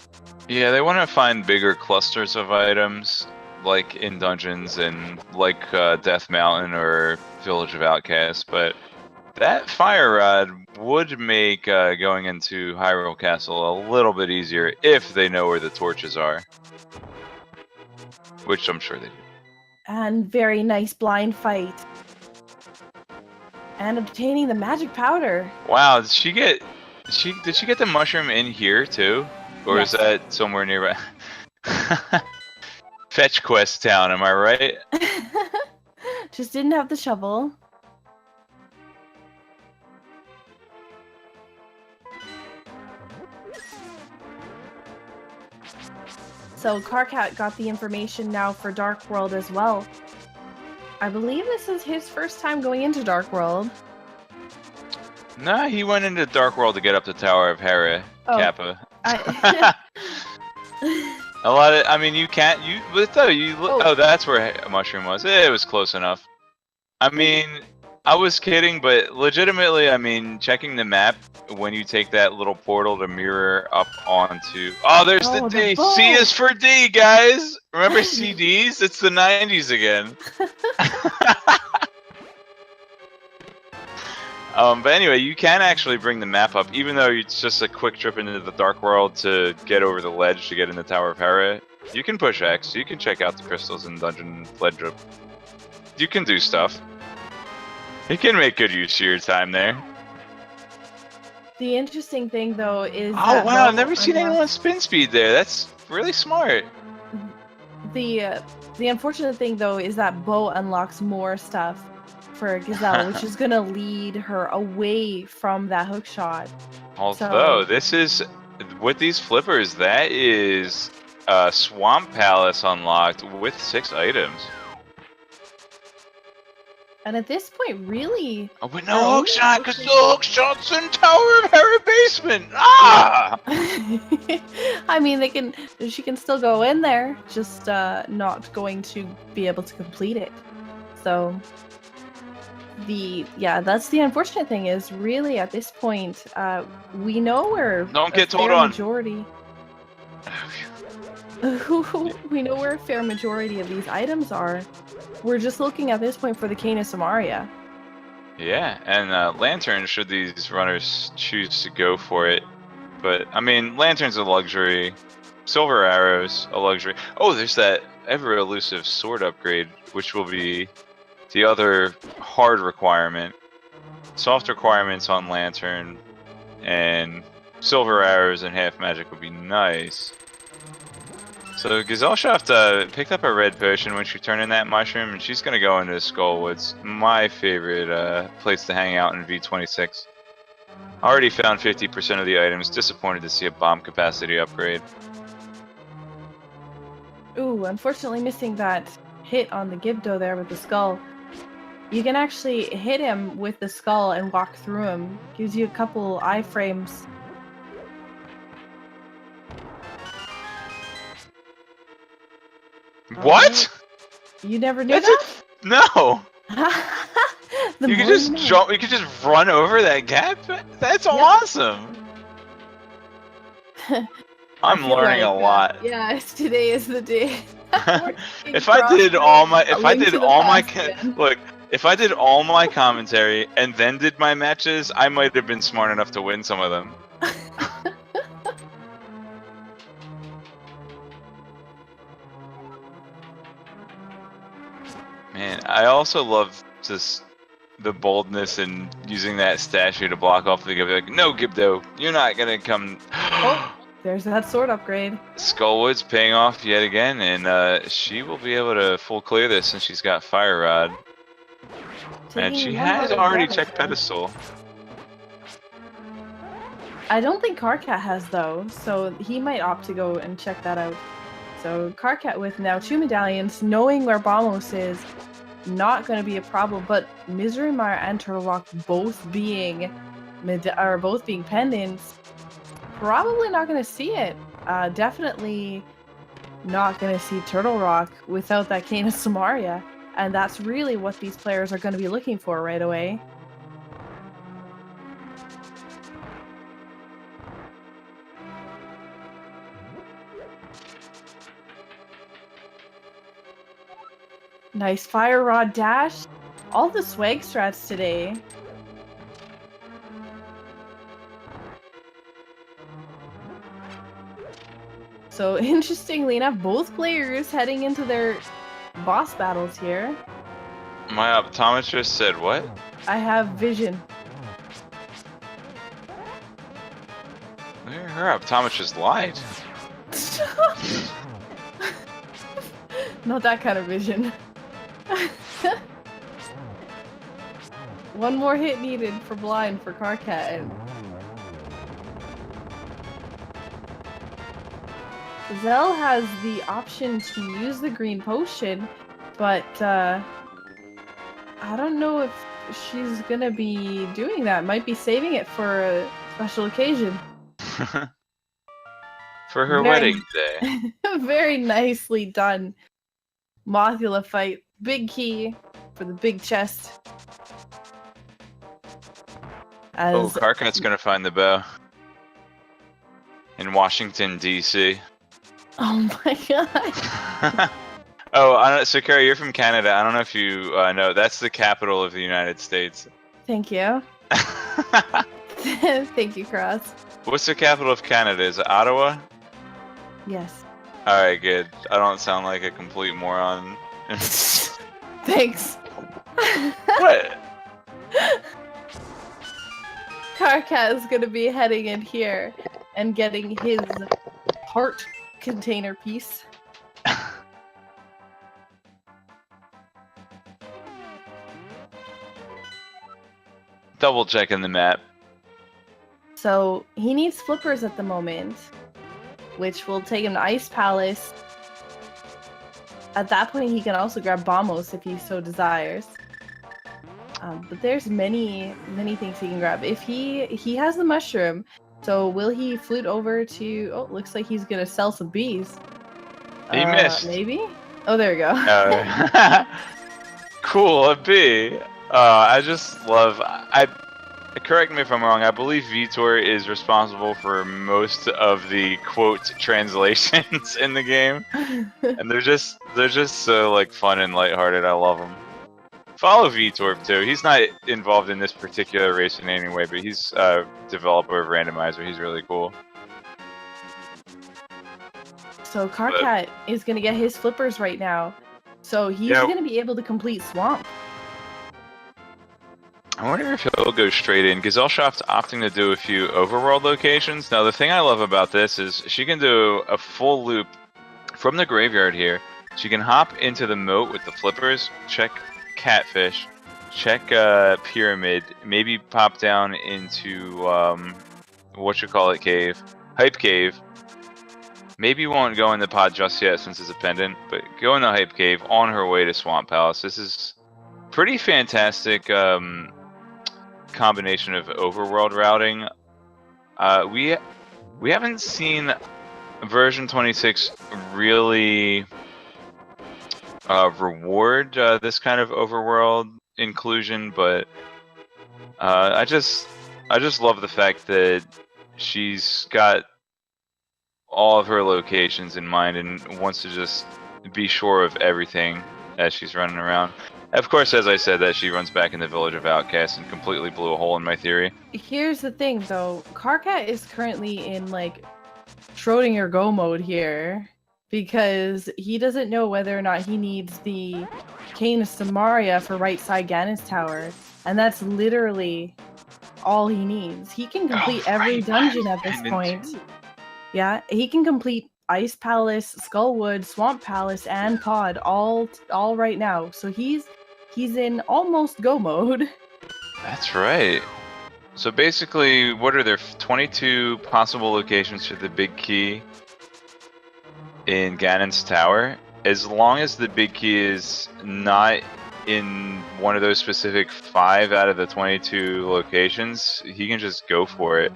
Yeah, they want to find bigger clusters of items, like in dungeons and like Death Mountain or Village of Outcasts, but that fire rod would make going into Hyrule Castle a little bit easier if they know where the torches are. Which I'm sure they do. And very nice blind fight. And obtaining the magic powder. Wow, did she get the mushroom in here too? Or Yes. is that somewhere nearby? Fetch Quest Town, am I right? Just didn't have the shovel. So Karkat got the information now for Dark World as well. I believe this is his first time going into Dark World. Nah, he went into Dark World to get up the Tower of Hera, Kappa. A lot of, I mean, oh, that's where a mushroom was. It was close enough. I mean, I was kidding, but legitimately, I mean, checking the map when you take that little portal to mirror up onto. Oh, there's the D. C is for D, guys. Remember CDs? It's the 90s again. But anyway, you can actually bring the map up, even though it's just a quick trip into the Dark World to get over the ledge to get in the Tower of Hera. You can push X, you can check out the crystals in Dungeon Ledge. You can do stuff. You can make good use of your time there. The interesting thing, though, is oh wow, I've never seen anyone spin speed there. That's really smart. The unfortunate thing, though, is that Bow unlocks more stuff for Gazelle, which is gonna lead her away from that hook shot. Although, So, this is, with these flippers, that is a Swamp Palace unlocked with 6 items. and at this point, really, Oh, but they're no hook only shot, because the looking- hook shot's in Tower of Harry Basement! Ah! I mean, she can still go in there, just not going to be able to complete it. So, that's the unfortunate thing is really at this point, we know where Don't a get told fair on. majority. We know where a fair majority of these items are. We're just looking at this point for the Cane of Samaria. Yeah, and Lantern, should these runners choose to go for it. But, I mean, Lantern's a luxury. Silver Arrow's a luxury. Oh, there's that ever-elusive sword upgrade, which will be the other hard requirement. Soft requirements on Lantern, and Silver Arrows and Half Magic would be nice. So Gesellschaft picked up a red potion when she turned in that mushroom, and she's gonna go into Skullwoods, my favorite place to hang out in V26. Already found 50% of the items. Disappointed to see a bomb capacity upgrade. Ooh, unfortunately missing that hit on the Gibdo there with the skull. You can actually hit him with the skull and walk through him. Gives you a couple iframes. What? You never knew That's that? No! The You more could just know. jump, you could just run over that gap? That's awesome! I I'm feel learning a like, lot. yeah, today is the day. If I did all my Look, if I did all my commentary and then did my matches, I might have been smart enough to win some of them. Man, I also love just the boldness and using that statue to block off the Gibdo. Like, no, Gibdo, you're not gonna come. Oh, there's that sword upgrade. Skullwood's paying off yet again, and she will be able to full clear this since she's got Fire Rod. And she has already checked Pedestal. I don't think Karkat has though, so he might opt to go and check that out. So Karkat with now 2 medallions, knowing where Bamos is, not going to be a problem. But Misery Mire and Turtle Rock both being pendants, probably not going to see it. Definitely not going to see Turtle Rock without that Cane of Samaria, and that's really what these players are going to be looking for right away. Nice Fire Rod dash. All the swag strats today. So interestingly enough, both players heading into their boss battles here. My optometrist said what? I have vision. Her optometrist lied. Not that kind of vision. One more hit needed for blind for Karkat. Zell has the option to use the green potion, but I don't know if she's gonna be doing that. Might be saving it for a special occasion. For her wedding day. Very nicely done. Mothula fight. Big key for the big chest. Oh, Karkat's gonna find the bow. In Washington, D.C. Oh my god. Oh, so Carrie, you're from Canada. I don't know if you know. That's the capital of the United States. Thank you. Thank you, Cross. What's the capital of Canada? Is it Ottawa? Yes. Alright, good. I don't sound like a complete moron. Thanks. What? Karkat is gonna be heading in here and getting his heart container piece. double checking the map. So he needs flippers at the moment, which will take him to Ice Palace. At that point, he can also grab Bombos if he so desires. But there's many things he can grab. If he has the mushroom, so will he flute over to? Oh, looks like he's gonna sell some bees. He missed. Maybe. Oh, there we go. Cool, a bee. I just love. Correct me if I'm wrong. I believe Vitor is responsible for most of the quote translations in the game, and they're just so like fun and lighthearted. I love them. Follow Vitor too. He's not involved in this particular race in any way, but he's a developer of Randomizer. He's really cool. So Karkat is gonna get his flippers right now, so he's gonna be able to complete Swamp. I wonder if he'll go straight in. Gesellschaft's opting to do a few overworld locations. Now, the thing I love about this is she can do a full loop from the graveyard here. She can hop into the moat with the flippers, check Catfish, check Pyramid, maybe pop down into cave, Hype Cave. Maybe won't go in the pod just yet since it's a pendant, but go in the Hype Cave on her way to Swamp Palace. This is pretty fantastic. Combination of overworld routing. We haven't seen version 26 really reward this kind of overworld inclusion, but I just love the fact that she's got all of her locations in mind and wants to just be sure of everything as she's running around. Of course, as I said, that she runs back in the village of outcasts and completely blew a hole in my theory. Here's the thing, though. Karkat is currently in, like, Schrodinger go mode here, because he doesn't know whether or not he needs the Cane of Samaria for right side Ganon's Tower, and that's literally all he needs. He can complete every dungeon at this point. Yeah, he can complete Ice Palace, Skullwood, Swamp Palace, and Pod all right now. So he's in almost go mode. That's right. So basically, what are there? 22 possible locations for the big key in Ganon's Tower. As long as the big key is not in one of those specific 5 out of the 22 locations, he can just go for it.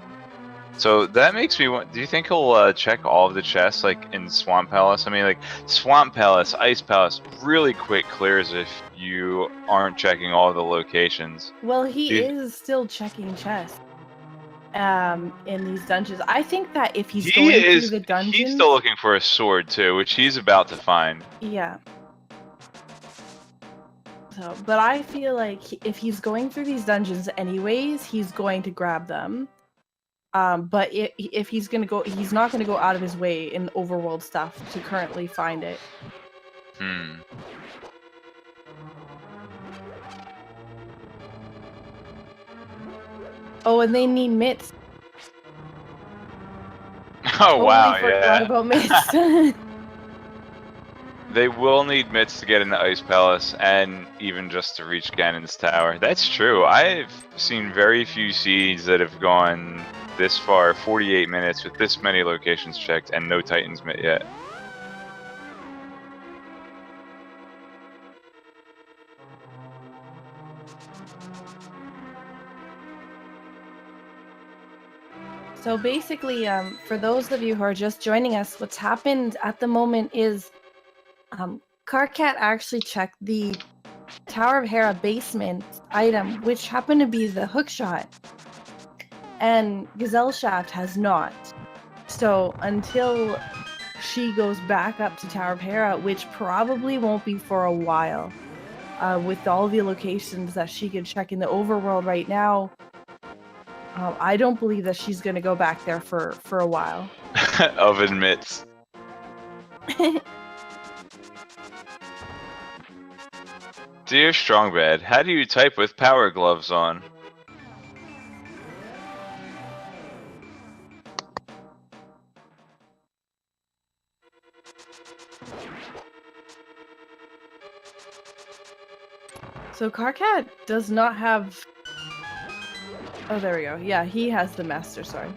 So that makes me want. Do you think he'll check all of the chests, like in Swamp Palace? I mean, like Swamp Palace, Ice Palace, really quick clears if you aren't checking all of the locations. Well, he is still checking chests in these dungeons. I think that if he's going through the dungeons, he's still looking for a sword too, which he's about to find. Yeah. So, but I feel like if he's going through these dungeons anyways, he's going to grab them. But if he's gonna go, he's not gonna go out of his way in overworld stuff to currently find it. Oh, and they need mitts. Oh wow, forgot about mitts. They will need mitts to get into Ice Palace and even just to reach Ganon's Tower. That's true. I've seen very few seeds that have gone this far, 48 minutes, with this many locations checked and no Titans mitt yet. So basically, for those of you who are just joining us, what's happened at the moment is Karkat actually checked the Tower of Hera basement item, which happened to be the hookshot. And Gesellschaft has not. So until she goes back up to Tower of Hera, which probably won't be for a while, with all the locations that she can check in the overworld right now, I don't believe that she's going to go back there for a while. Oven mitts. Dear Strongbad, how do you type with power gloves on? So Karkat does not have Oh, there we go. Yeah, he has the Master Sword.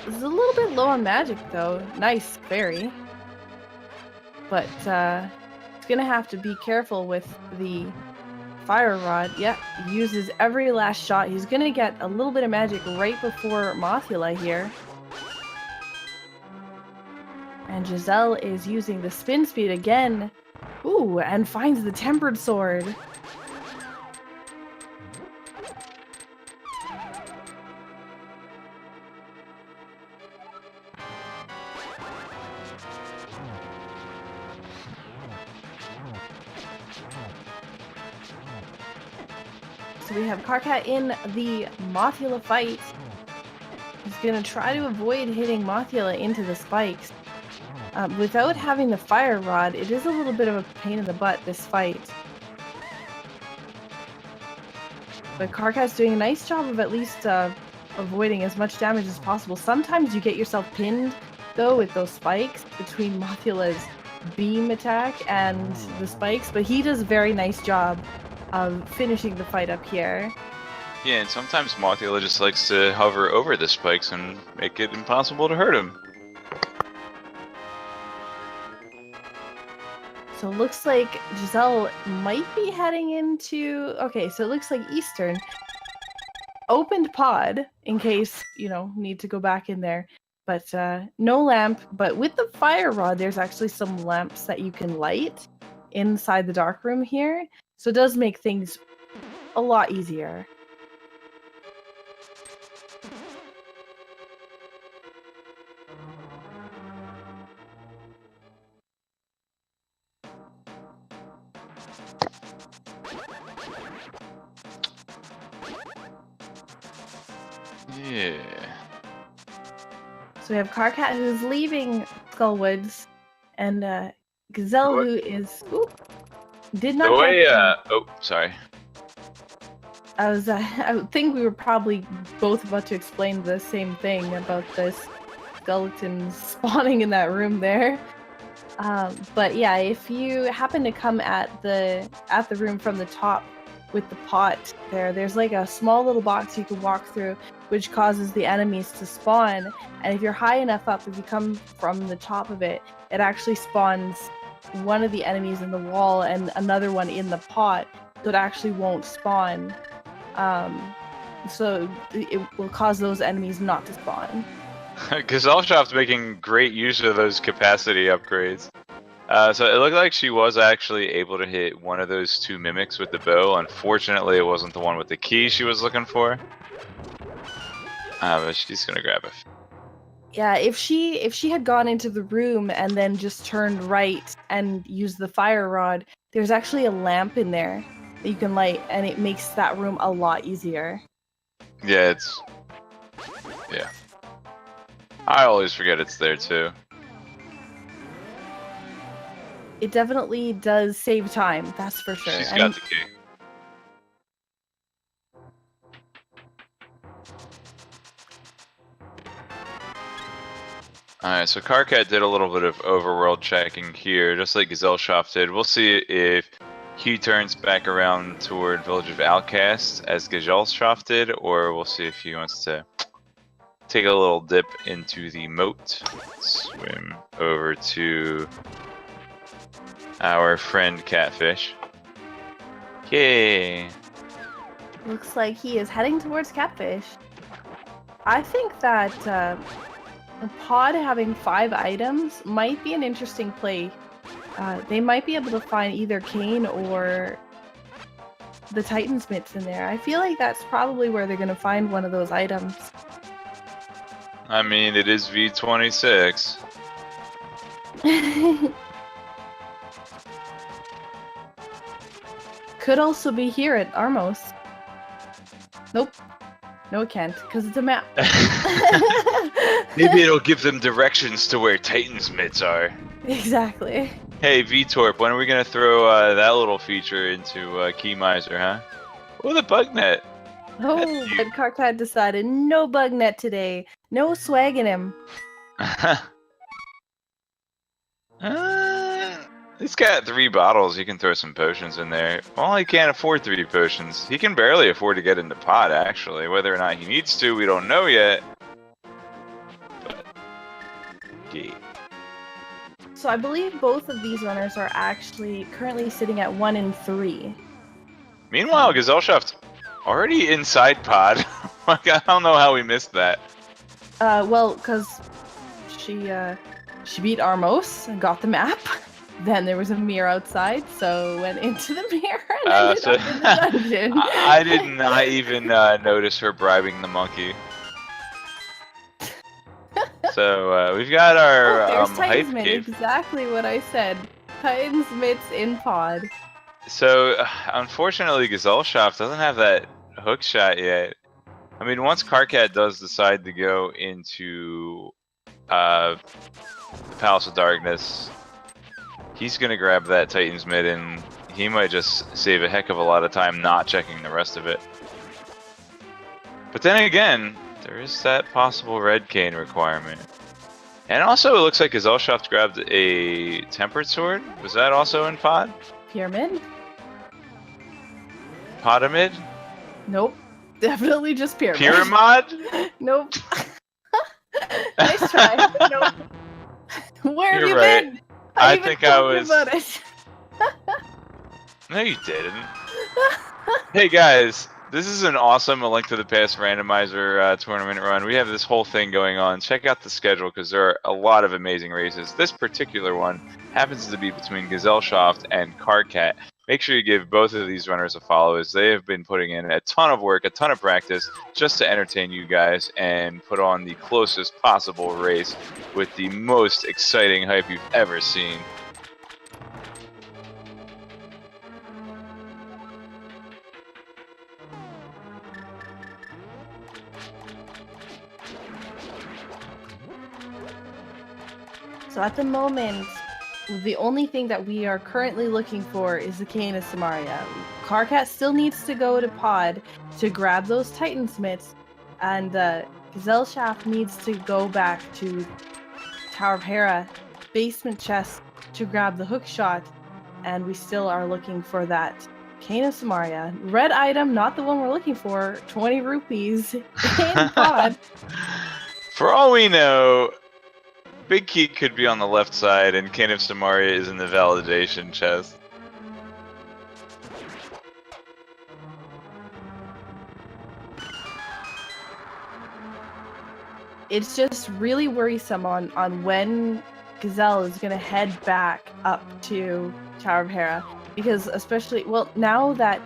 It's a little bit low on magic, though. Nice fairy. But, it's gonna have to be careful with the fire rod. Yeah, uses every last shot. He's gonna get a little bit of magic right before Mothula here. And Giselle is using the spin speed again. Ooh, and finds the tempered sword. So we have Karkat in the Mothula fight. He's gonna try to avoid hitting Mothula into the spikes. Without having the fire rod, it is a little bit of a pain in the butt, this fight. But Karkat's doing a nice job of at least avoiding as much damage as possible. Sometimes you get yourself pinned, though, with those spikes between Mothula's beam attack and the spikes, but he does a very nice job of finishing the fight up here. Yeah, and sometimes Mothula just likes to hover over the spikes and make it impossible to hurt him. So it looks like Giselle might be heading into... Okay, so it looks like Eastern. Opened pod, in case, you know, need to go back in there. But no lamp. But with the fire rod, there's actually some lamps that you can light inside the dark room here. So it does make things a lot easier. Yeah. So we have Karkat, who's leaving Skullwoods, and Gazelle, who is... Ooh, did not oh, sorry. I think we were probably both about to explain the same thing about this skeleton spawning in that room there. But yeah, if you happen to come at the room from the top with the pot there's like a small little box you can walk through, which causes the enemies to spawn. And if you're high enough up, if you come from the top of it, it actually spawns one of the enemies in the wall and another one in the pot, so it actually won't spawn. So it will cause those enemies not to spawn. Gesellschaft's making great use of those capacity upgrades. So it looked like she was actually able to hit one of those two mimics with the bow. Unfortunately, it wasn't the one with the key she was looking for. But she's gonna grab it. Yeah, if she had gone into the room and then just turned right and used the fire rod, there's actually a lamp in there that you can light, and it makes that room a lot easier. Yeah, yeah. I always forget it's there too. It definitely does save time, that's for sure. She's got the key. Alright, so Karkat did a little bit of overworld checking here, just like Gesellschaft did. We'll see if he turns back around toward Village of Outcasts as Gesellschaft did, or we'll see if he wants to take a little dip into the moat. Swim over to our friend Catfish. Yay! Looks like he is heading towards Catfish. I think that a pod having 5 items might be an interesting play. They might be able to find either Kane or the Titan's mitts in there. I feel like that's probably where they're going to find one of those items. I mean, it is V26. Could also be here at Armos. Nope. No, it can't, because it's a map. Maybe it'll give them directions to where Titan's mitts are. Exactly. Hey, VTorp, when are we gonna throw that little feature into Key Miser, huh? Oh, the bug net. Oh, but Karkat decided no bug net today. No swag in him. He's got 3 bottles. He can throw some potions in there. Well, he can't afford 3 potions. He can barely afford to get into pod, actually. Whether or not he needs to, we don't know yet. But, yeah. So I believe both of these runners are actually currently sitting at 1 and 3. Meanwhile, Gesellschaft already inside pod. Like, I don't know how we missed that. Well, because she beat Armos and got the map. Then there was a mirror outside, so went into the mirror and ended up in the dungeon. I did not even notice her bribing the monkey. So we've got our there's hype Titan's Mid, cave. exactly what I said. Titan's Mid's in pod. So unfortunately, Gesellschaft doesn't have that hook shot yet. I mean, once Karkat does decide to go into the Palace of Darkness, he's gonna grab that Titan's Mid, and he might just save a heck of a lot of time not checking the rest of it. But then again, there is that possible red cane requirement. And also, it looks like Gesellschaft grabbed a Tempered Sword. Was that also in pod? Pyramid? Podamid? Nope. Definitely just pyramid. Pyramid? Nope. Nice try. Nope. Where have You're you right. been? I even think I told you was. about it. No, you didn't. Hey guys, this is an awesome A Link to the Past randomizer tournament run. We have this whole thing going on. Check out the schedule because there are a lot of amazing races. This particular one happens to be between Gesellschaft and Karkat. Make sure you give both of these runners a follow as they have been putting in a ton of work, a ton of practice just to entertain you guys and put on the closest possible race with the most exciting hype you've ever seen. So at the moment, the only thing that we are currently looking for is the Cane of Samaria. Karkat still needs to go to pod to grab those Titan's Mitts, and Gesellschaft needs to go back to Tower of Hera basement chest to grab the hook shot, and we still are looking for that Cane of Samaria. Red item, not the one we're looking for, 20 rupees in pod. For all we know, Big Key could be on the left side and Cane of Samaria is in the validation chest. It's just really worrisome on when Gazelle is going to head back up to Tower of Hera, because especially, well, now that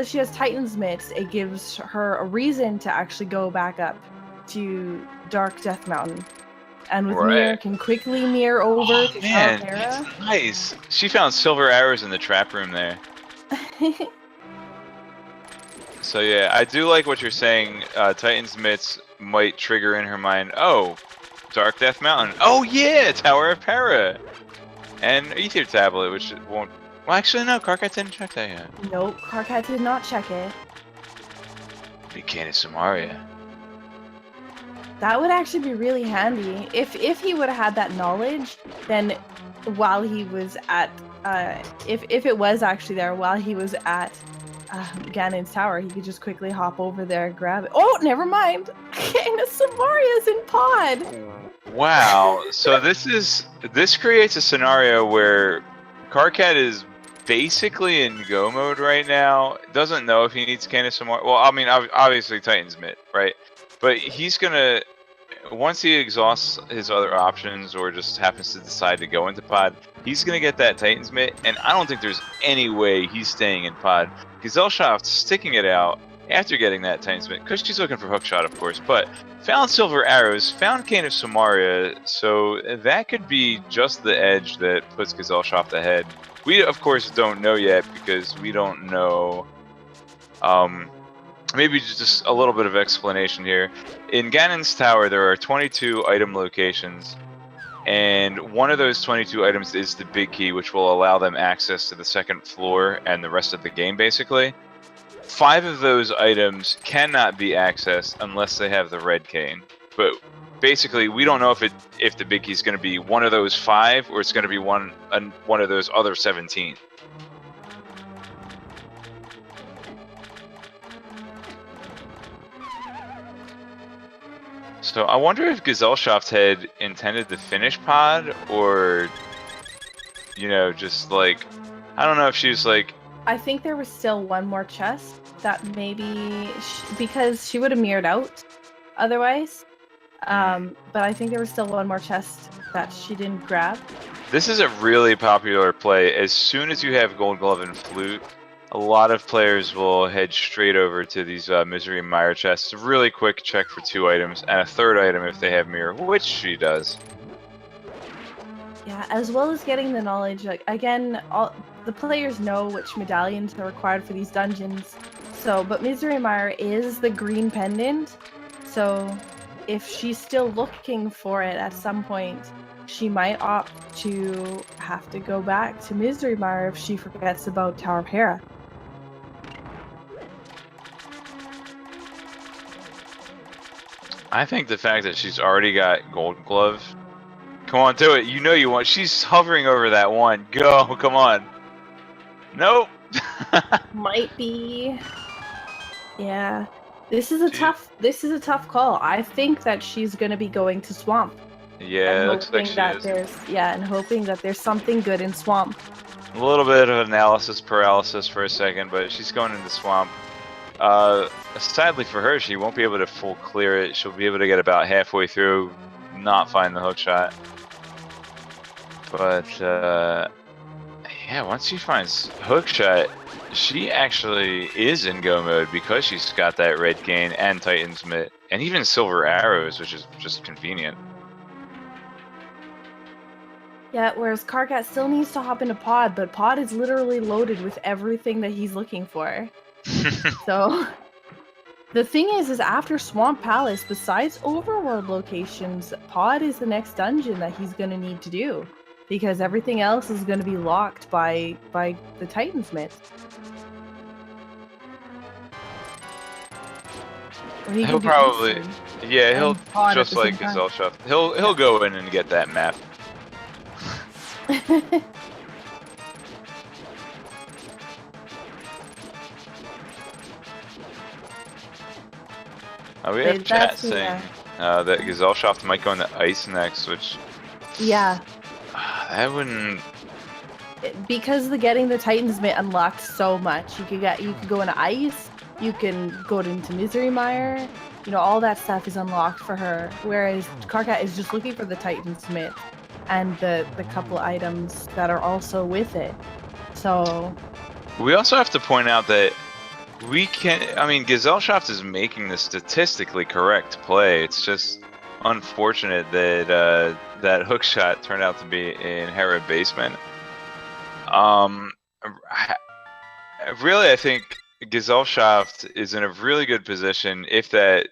she has Titan's Mitts, it gives her a reason to actually go back up to Dark Death Mountain. And with Mir, can quickly mirror over to Tower of Hera. That's nice. She found silver arrows in the trap room there. So yeah, I do like what you're saying. Titan's Mitts might trigger in her mind, oh, Dark Death Mountain. Oh yeah, Tower of Hera. And Ether Tablet, which won't... Well, actually no, Karkat didn't check that yet. Nope, Karkat did not check it. Big Cane of Samaria. That would actually be really handy. If he would have had that knowledge, then while he was at... if it was actually there while he was at Ganon's Tower, he could just quickly hop over there and grab it. Oh, never mind! Cane of Samaria's in pod! Wow, so this creates a scenario where Karkat is basically in go mode right now. Doesn't know if he needs Cane of Samaria. Well, I mean, obviously Titan's Mitt, right? But he's gonna, once he exhausts his other options or just happens to decide to go into pod, he's gonna get that Titan's Mitt, and I don't think there's any way he's staying in pod. Gesellschaft's sticking it out after getting that Titan's Mitt, because she's looking for hookshot, of course, but found silver arrows, found Cane of Samaria, so that could be just the edge that puts Gesellschaft ahead. We, of course, don't know yet, because we don't know, maybe just a little bit of explanation here. In Ganon's Tower, there are 22 item locations, and one of those 22 items is the Big Key, which will allow them access to the second floor and the rest of the game, basically. 5 of those items cannot be accessed unless they have the red cane. But basically we don't know if the big key is going to be one of those 5 or it's going to be one of those other 17. So I wonder if Gesellschaft had intended to finish pod, or just like, I don't know if she was like. I think there was still one more chest that maybe because she would have mirrored out otherwise. But I think there was still one more chest that she didn't grab. This is a really popular play. As soon as you have Gold Glove and Flute, a lot of players will head straight over to these Misery Mire chests. Really quick check for 2 items, and a 3rd item if they have Mirror, which she does. Yeah, as well as getting the knowledge. Like again, all the players know which medallions are required for these dungeons. So, but Misery Mire is the green pendant. So, if she's still looking for it at some point, she might opt to have to go back to Misery Mire if she forgets about Tower of Hera. I think the fact that she's already got Gold Glove. Come on, do it. You know you want. She's hovering over that one. Go, come on. Nope. Might be. Yeah. This is a tough call. I think that she's gonna be going to Swamp. Yeah, it looks like she is. And hoping that there's something good in Swamp. A little bit of analysis paralysis for a second, but she's going into Swamp. Sadly for her, she won't be able to full clear it. She'll be able to get about halfway through, not find the hook shot. But yeah, once she finds hook shot, she actually is in go mode because she's got that red cane and Titan's Mitt, and even silver arrows, which is just convenient. Yeah, whereas Karkat still needs to hop into Pod, but Pod is literally loaded with everything that he's looking for. So, the thing is after Swamp Palace, besides overworld locations, Pod is the next dungeon that he's going to need to do. Because everything else is going to be locked by the Titan's Mitt. He'll probably, yeah, he'll just like Gesellschaft. He'll go in and get that map. We have chat saying that Gesellschaft might go into Ice next, which that wouldn't. Because getting the Titan's Mitt unlocked so much. You could go into Ice. You can go into Misery Mire. All that stuff is unlocked for her. Whereas Karkat is just looking for the Titan's Mitt and the couple items that are also with it. So we also have to point out that Gesellschaft is making the statistically correct play. It's just unfortunate that that hook shot turned out to be in Hera basement. Really, I think Gesellschaft is in a really good position if that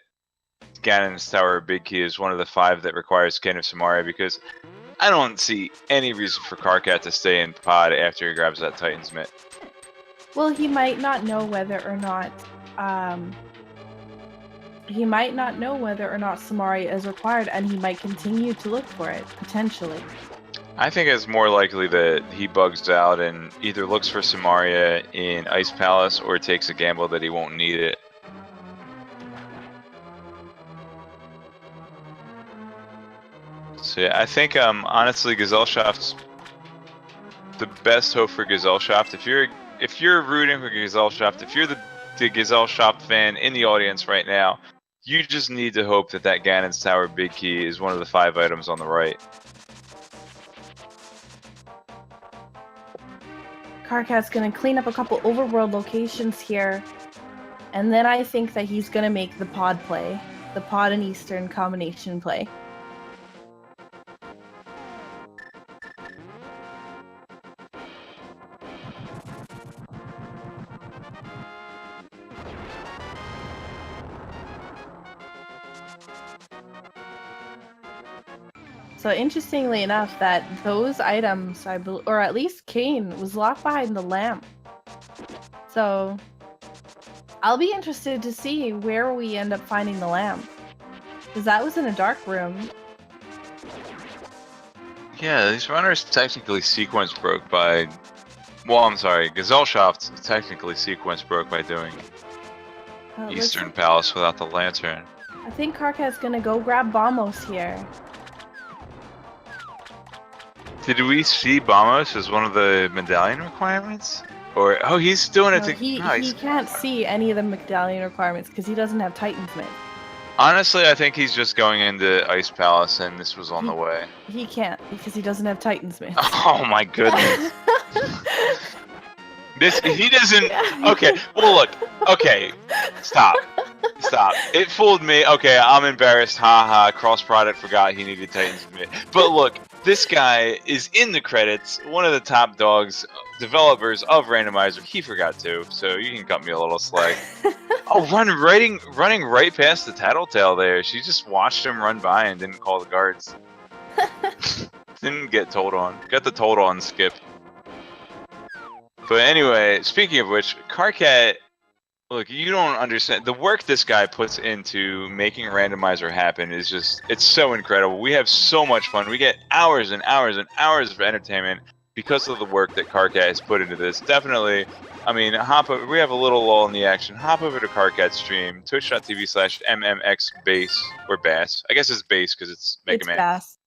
Ganon's Tower Big Key is one of the 5 that requires Kin of Samaria, because I don't see any reason for Karkat to stay in Pod after he grabs that Titan's Mitt. Well, he might not know whether or not Samaria is required, and he might continue to look for it, potentially. I think it's more likely that he bugs out and either looks for Samaria in Ice Palace or takes a gamble that he won't need it. So yeah, I think honestly Gesellschaft's the best hope for Gesellschaft. If you're rooting for Gesellschaft, if you're the Gesellschaft fan in the audience right now, you just need to hope that Ganon's Tower Big Key is one of the 5 items on the right. Karkat's gonna clean up a couple overworld locations here, and then I think that he's gonna make the Pod play, the Pod and Eastern combination play. So interestingly enough, that those items, or at least Kane, was locked behind the lamp. So I'll be interested to see where we end up finding the lamp. Because that was in a dark room. Yeah, these runners technically sequence broke by... Well, I'm sorry, Gesellschaft technically sequence broke by doing Eastern Palace without the lantern. I think Karkat's gonna go grab Bombos here. Did we see Bamos as one of the medallion requirements? Or, oh, he's doing it No, to... he can't see any of the medallion requirements because he doesn't have Titansmith. Honestly, I think he's just going into Ice Palace and this was on the way. He can't because he doesn't have Titansmith. Oh my goodness. He doesn't... Okay, well look, okay, stop. It fooled me. Okay, I'm embarrassed. Haha, cross product forgot he needed Titansmith. But look, this guy is in the credits, one of the top dogs, developers of Randomizer. He forgot to, so you can cut me a little slack. Oh, running right past the Tattletale there. She just watched him run by and didn't call the guards. Didn't get told on. Got the told on skip. But anyway, speaking of which, Karkat, look, you don't understand. The work this guy puts into making Randomizer happen is just, it's so incredible. We have so much fun. We get hours and hours and hours of entertainment because of the work that Karkat has put into this. Definitely, I mean, we have a little lull in the action. Hop over to Karkat's stream, twitch.tv/mmxbass, or bass. I guess it's bass because it's Mega Man. Bass.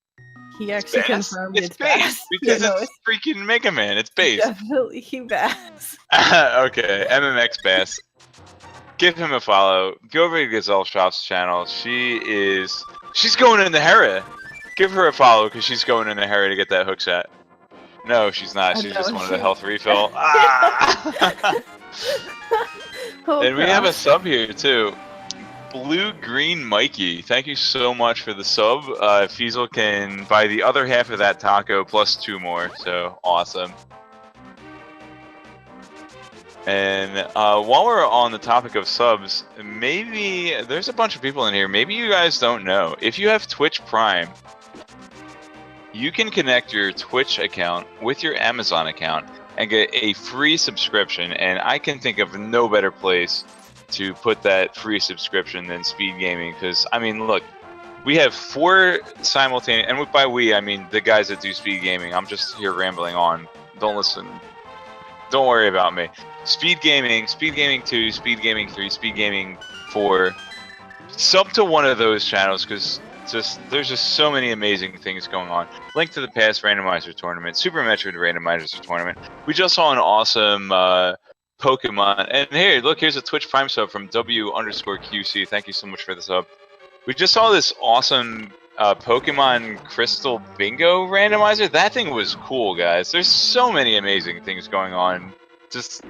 He actually confirmed it's bass. Because it's freaking Mega Man. It's bass. Definitely bass. Okay, MMX bass. Give him a follow. Go over to Gesellschaft's channel. She's going in the Hera. Give her a follow because she's going in the Hera to get that hook shot. No, she's not. She just wanted a health refill. And we have a sub here too. Blue Green Mikey. Thank you so much for the sub. Fiesel can buy the other half of that taco plus 2 more. So awesome. And while we're on the topic of subs, maybe there's a bunch of people in here. Maybe you guys don't know. If you have Twitch Prime, you can connect your Twitch account with your Amazon account and get a free subscription. And I can think of no better place to put that free subscription than Speed Gaming. Because, I mean, look, we have 4 simultaneous, and by we, I mean the guys that do Speed Gaming. I'm just here rambling on. Don't listen. Don't worry about me. Speed Gaming 2, Speed Gaming 3, Speed Gaming 4. Sub to one of those channels because there's just so many amazing things going on. Link to the past Randomizer tournament, Super Metroid Randomizer tournament. We just saw an awesome Pokemon. And here, look, here's a Twitch Prime sub from W_QC. Thank you so much for the sub. We just saw this awesome Pokemon Crystal Bingo randomizer. That thing was cool, guys. There's so many amazing things going on. Just,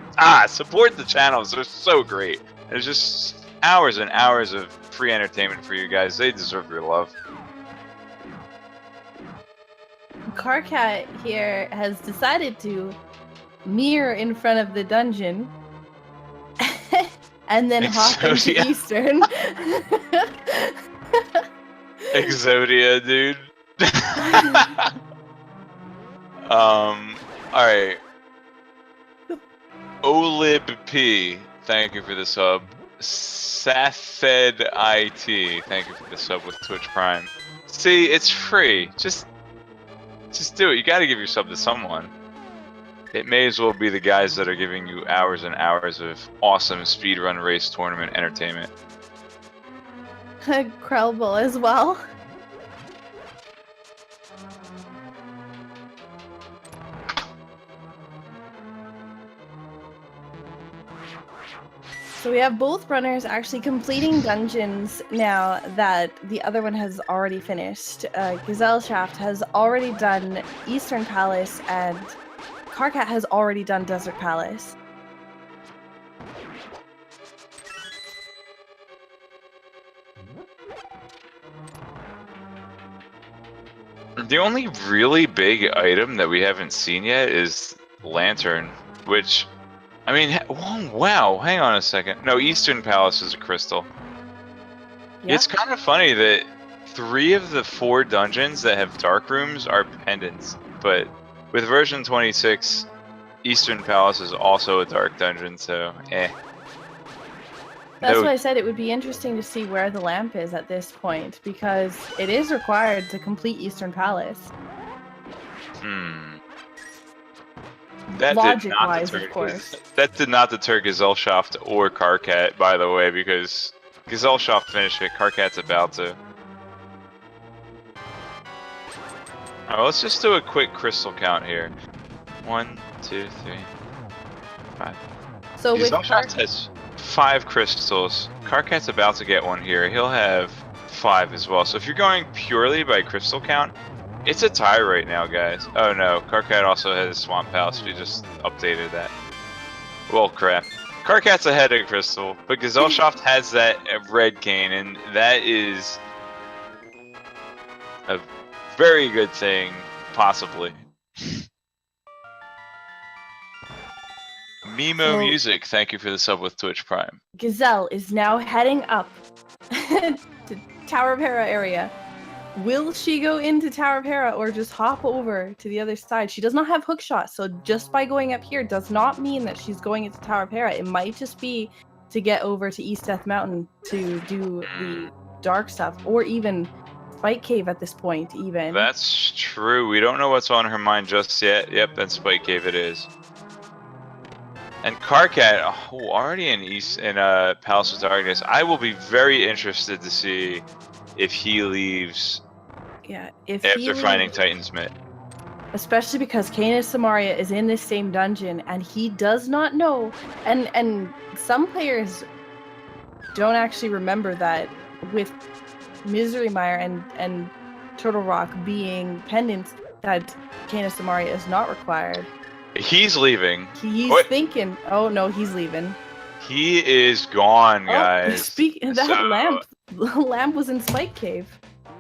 support the channels. They're so great. There's just hours and hours of free entertainment for you guys. They deserve your love. Karkat here has decided to mirror in front of the dungeon and then hop into Eastern. Exodia, dude. Alright. Olib P, thank you for the sub. Safed IT, thank you for the sub with Twitch Prime. See, it's free. Just do it. You gotta give your sub to someone. It may as well be the guys that are giving you hours and hours of awesome speedrun race tournament entertainment. Krellbull as well. So we have both runners actually completing dungeons now that the other one has already finished. Gesellschaft has already done Eastern Palace and Karkat has already done Desert Palace. The only really big item that we haven't seen yet is Lantern, which, I mean, wow, hang on a second. No, Eastern Palace is a crystal. Yeah. It's kind of funny that 3 of the 4 dungeons that have dark rooms are pendants, but with version 26, Eastern Palace is also a dark dungeon, so That's No. why I said it would be interesting to see where the lamp is at this point, because it is required to complete Eastern Palace. That did not Logic-wise, deter. of course. That did not deter Gesellschaft or Karkat, by the way, because Gesellschaft finished it. Karkat's about to. Alright, let's just do a quick crystal count here. 1, 2, 3, 5. So with Gesellschaft has 5 crystals. Karkat's about to get one here. He'll have 5 as well. So if you're going purely by crystal count, it's a tie right now, guys. Oh no, Karkat also has Swamp Palace. We just updated that. Well, crap. Karkat's ahead of Crystal, but Gesellschaft has that red cane, and that is a very good thing, possibly. Mimo Music, thank you for the sub with Twitch Prime. Gazelle is now heading up to Tower of Hera area. Will she go into Tower of Hera or just hop over to the other side? She does not have hookshot, so just by going up here does not mean that she's going into Tower of Hera. It might just be to get over to East Death Mountain to do the dark stuff, or even Spike Cave at this point, even. That's true. We don't know what's on her mind just yet. Yep, that's Spike Cave it is. And Karkat, already in Palace of Darkness. I will be very interested to see if he leaves. Yeah, if after finding Titan's Mitt. Especially because Canis Samaria is in this same dungeon and he does not know, and some players don't actually remember that with Misery Mire and Turtle Rock being pendants, that Canis Samaria is not required. He's leaving. He's thinking, oh no, he's leaving. He is gone, guys. That lamp was in Spike Cave.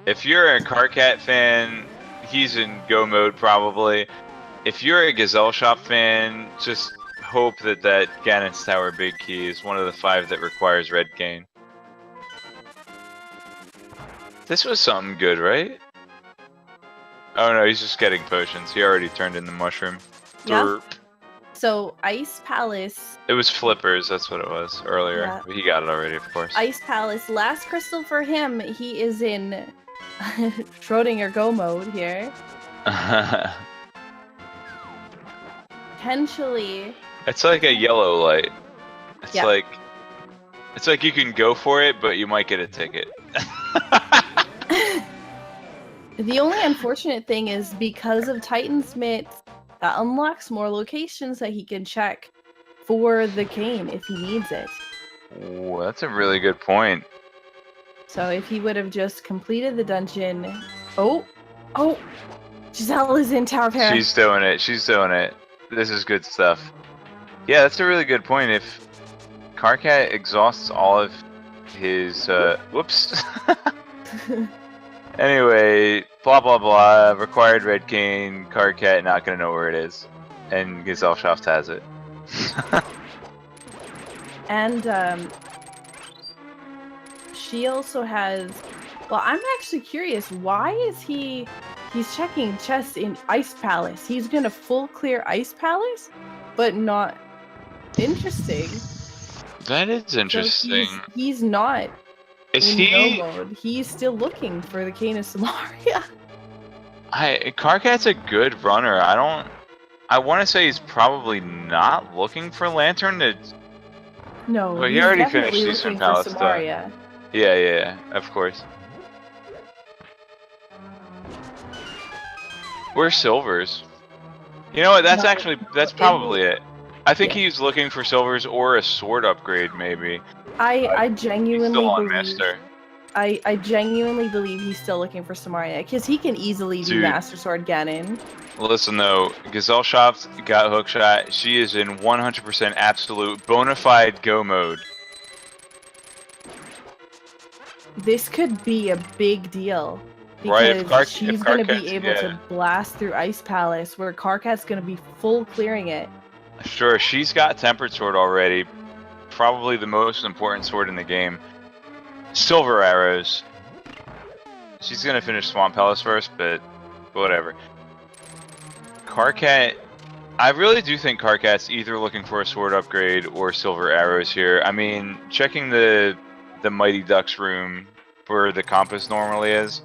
If you're a Karkat fan, he's in go mode probably. If you're a Gesellschaft fan, just hope that Ganon's Tower Big Key is one of the 5 that requires red cane. This was something good, right? Oh no, he's just getting potions. He already turned in the mushroom. Yeah. So Ice Palace. It was Flippers, that's what it was earlier. Yeah. He got it already, of course. Ice Palace, last crystal for him. He is in Schrodinger go mode here. Potentially. It's like a yellow light. It's like you can go for it, but you might get a ticket. The only unfortunate thing is because of Titan's Mitt, that unlocks more locations that he can check for the cane if he needs it. Ooh, that's a really good point. So if he would have just completed the dungeon... Oh! Giselle is in Tower of Hera. She's doing it. This is good stuff. Yeah, that's a really good point. If Karkat exhausts all of his... whoops. Anyway, blah blah blah, required red cane, Karkat not gonna know where it is. And Gesellschaft has it. And she also has... Well, I'm actually curious, why is he's checking chests in Ice Palace? He's gonna full clear Ice Palace, but not... Interesting. That is interesting. So he's not... Is he? Mode. He's still looking for the Canis Samaria. Karkat's a good runner. I want to say he's probably not looking for Lantern. No, but he already finished Eastern Palace stuff. Yeah, of course. Where's Silvers? You know what? That's probably it. I think he's looking for Silvers or a sword upgrade, maybe. I genuinely still on believe. Master. I genuinely believe he's still looking for Samaria, because he can easily do Master Sword Ganon. Listen though, Gesellschaft got hookshot. She is in 100% absolute bona fide go mode. This could be a big deal. Because she's going to be able to blast through Ice Palace, where Karkat's going to be full clearing it. Sure, she's got Tempered Sword already. Probably the most important sword in the game. Silver Arrows. She's gonna finish Swamp Palace first, but whatever. Karkat I really do think Karkat's either looking for a sword upgrade or silver arrows here. I mean, checking the Mighty Ducks room where the compass normally is,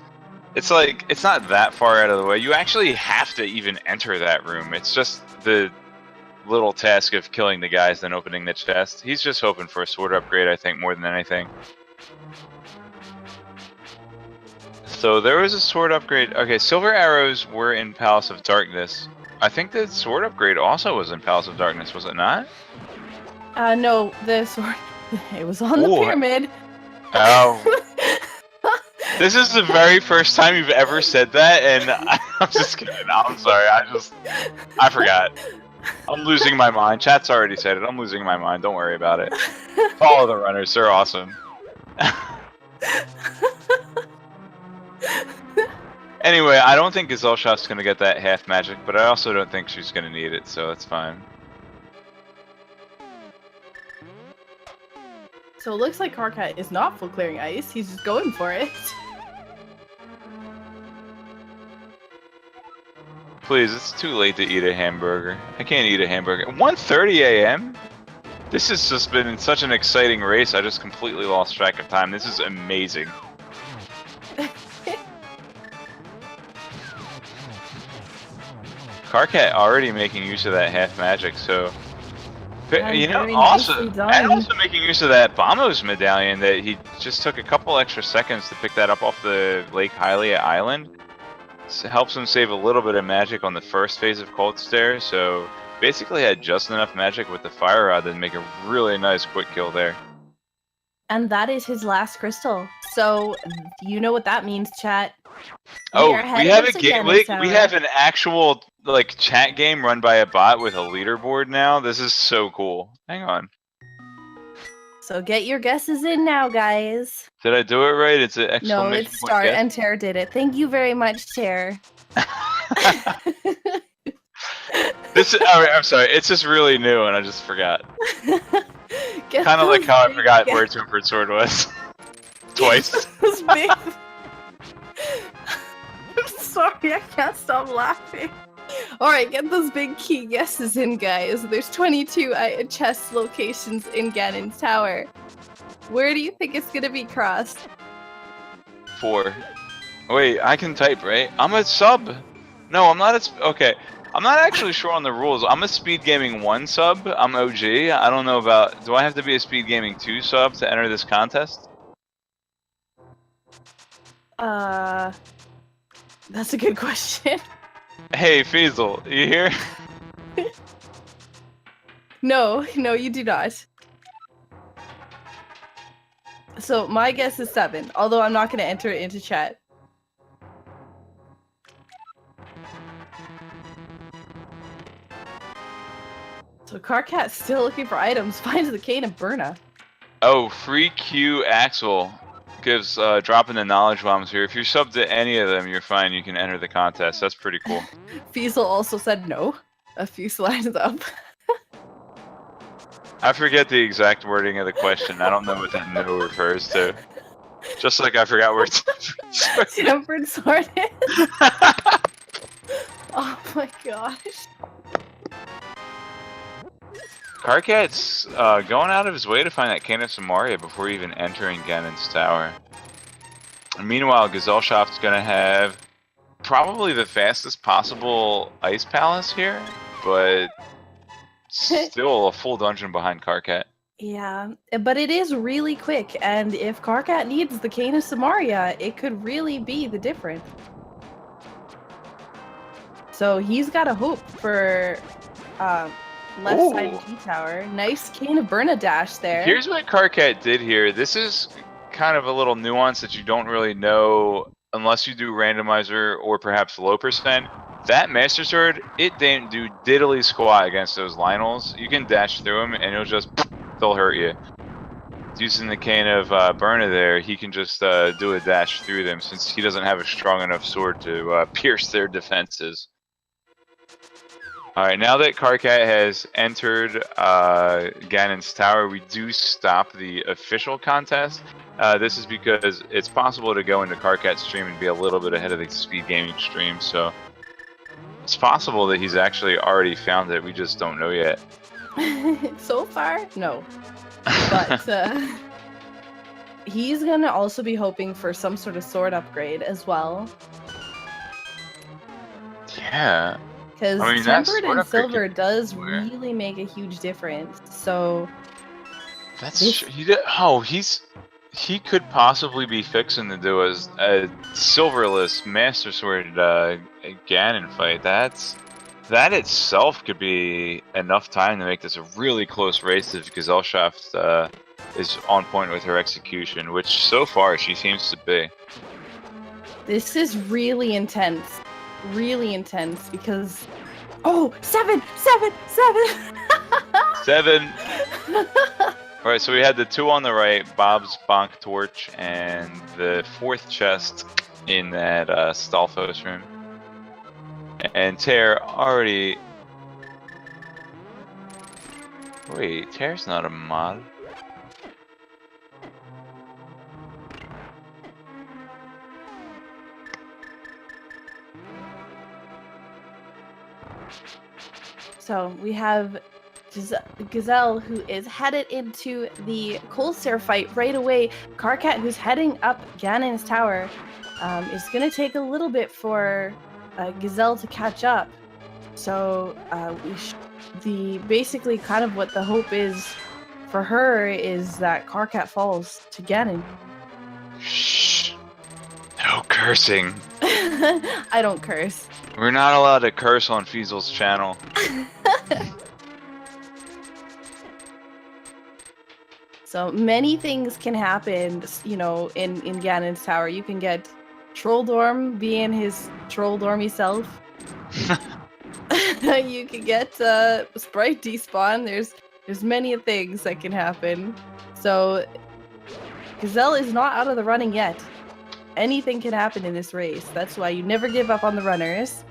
it's like, it's not that far out of the way. You actually have to even enter that room. It's just the little task of killing the guys, then opening the chest. He's just hoping for a sword upgrade, I think, more than anything. So there was a sword upgrade. Okay, silver arrows were in Palace of Darkness. I think the sword upgrade also was in Palace of Darkness, was it not? No, the sword. It was on the Ooh. pyramid. Oh. This is the very first time you've ever said that, and I'm just kidding. I'm sorry. I forgot. I'm losing my mind. Chat's already said it. I'm losing my mind. Don't worry about it. Follow the runners. They're awesome. Anyway, I don't think Gesellschaft's going to get that half magic, but I also don't think she's going to need it, so that's fine. So it looks like Karkat is not full clearing ice. He's just going for it. Please, it's too late to eat a hamburger. I can't eat a hamburger. 1:30 a.m.? This has just been such an exciting race. I just completely lost track of time. This is amazing. Karkat already making use of that half magic, so... You know, also making use of that Bamos medallion that he just took a couple extra seconds to pick that up off the Lake Hylia Island. It helps him save a little bit of magic on the first phase of Cold Stare, so basically had just enough magic with the Fire Rod to make a really nice quick kill there. And that is his last crystal. So, you know what that means, chat. Oh, we have a game. We have an actual like chat game run by a bot with a leaderboard now. This is so cool. Hang on. So get your guesses in now, guys. Did I do it right? It's an exclamation No, it's start, and Tara did it. Thank you very much, Tara. I'm sorry. It's just really new, and I just forgot. Kind of like how I forgot where Two-Bird Sword was. Twice. I'm sorry, I can't stop laughing. Alright, get those big key guesses in, guys. There's 22 chest locations in Ganon's Tower. Where do you think it's gonna be crossed? 4. Wait, I can type, right? I'm a sub. No, I'm not okay. I'm not actually sure on the rules. I'm a Speed Gaming 1 sub. I'm OG. I don't know about... Do I have to be a Speed Gaming 2 sub to enter this contest? That's a good question. Hey, Feasel, you here? No, you do not. So my guess is 7, although I'm not going to enter it into chat. So Karkat's still looking for items, finds the cane of Burna. Oh, Free Q Axel gives dropping the knowledge bombs here. If you're sub to any of them, you're fine. You can enter the contest. That's pretty cool. Feasel also said no a few slides up. I forget the exact wording of the question. I don't know what that no refers to. Just like I forgot where Tempered Sword is. Oh my gosh. Karkat's going out of his way to find that Cane of Samaria before even entering Ganon's Tower. And meanwhile, Gesellschaft's gonna have probably the fastest possible Ice Palace here, but still a full dungeon behind Karkat. Yeah, but it is really quick, and if Karkat needs the Cane of Samaria, it could really be the difference. So he's got a hope for left side G tower. Nice Cane of Burna dash there. Here's what Karkat did here. This is kind of a little nuance that you don't really know unless you do randomizer or perhaps low percent. That Master Sword, it didn't do diddly squat against those Lionels. You can dash through them and it'll just, they'll hurt you. Using the Cane of Burna there, he can just do a dash through them since he doesn't have a strong enough sword to pierce their defenses. Alright, now that Karkat has entered Ganon's Tower, we do stop the official contest. This is because it's possible to go into Karkat's stream and be a little bit ahead of the Speed Gaming stream, so It's possible that he's actually already found it. We just don't know yet. So far, no. But he's gonna also be hoping for some sort of sword upgrade as well. Yeah. Because I mean, that tempered sort and of could silver keep does everywhere. really make a huge difference. So That's this, he did. Oh, he could possibly be fixing to do a silverless Master Sword Ganon fight. That itself could be enough time to make this a really close race if Gesellschaft is on point with her execution, which so far she seems to be. this is really intense. Really intense because oh, 7! 7. Alright, so we had the 2 on the right, Bob's Bonk Torch, and the 4th chest in that Stalfos room. And Tear already... Wait, Tear's not a mod. So we have Gazelle, who is headed into the Colster fight right away. Karkat, who's heading up Ganon's tower, is going to take a little bit for Gazelle to catch up. So basically kind of what the hope is for her is that Karkat falls to Ganon. Shh. No cursing. I don't curse. We're not allowed to curse on Fiesel's channel. So many things can happen, you know, in Ganon's tower. You can get Trolldorm being his Trolldormy self. You can get Sprite despawn. There's many things that can happen. So Gazelle is not out of the running yet. Anything can happen in this race. That's why you never give up on the runners.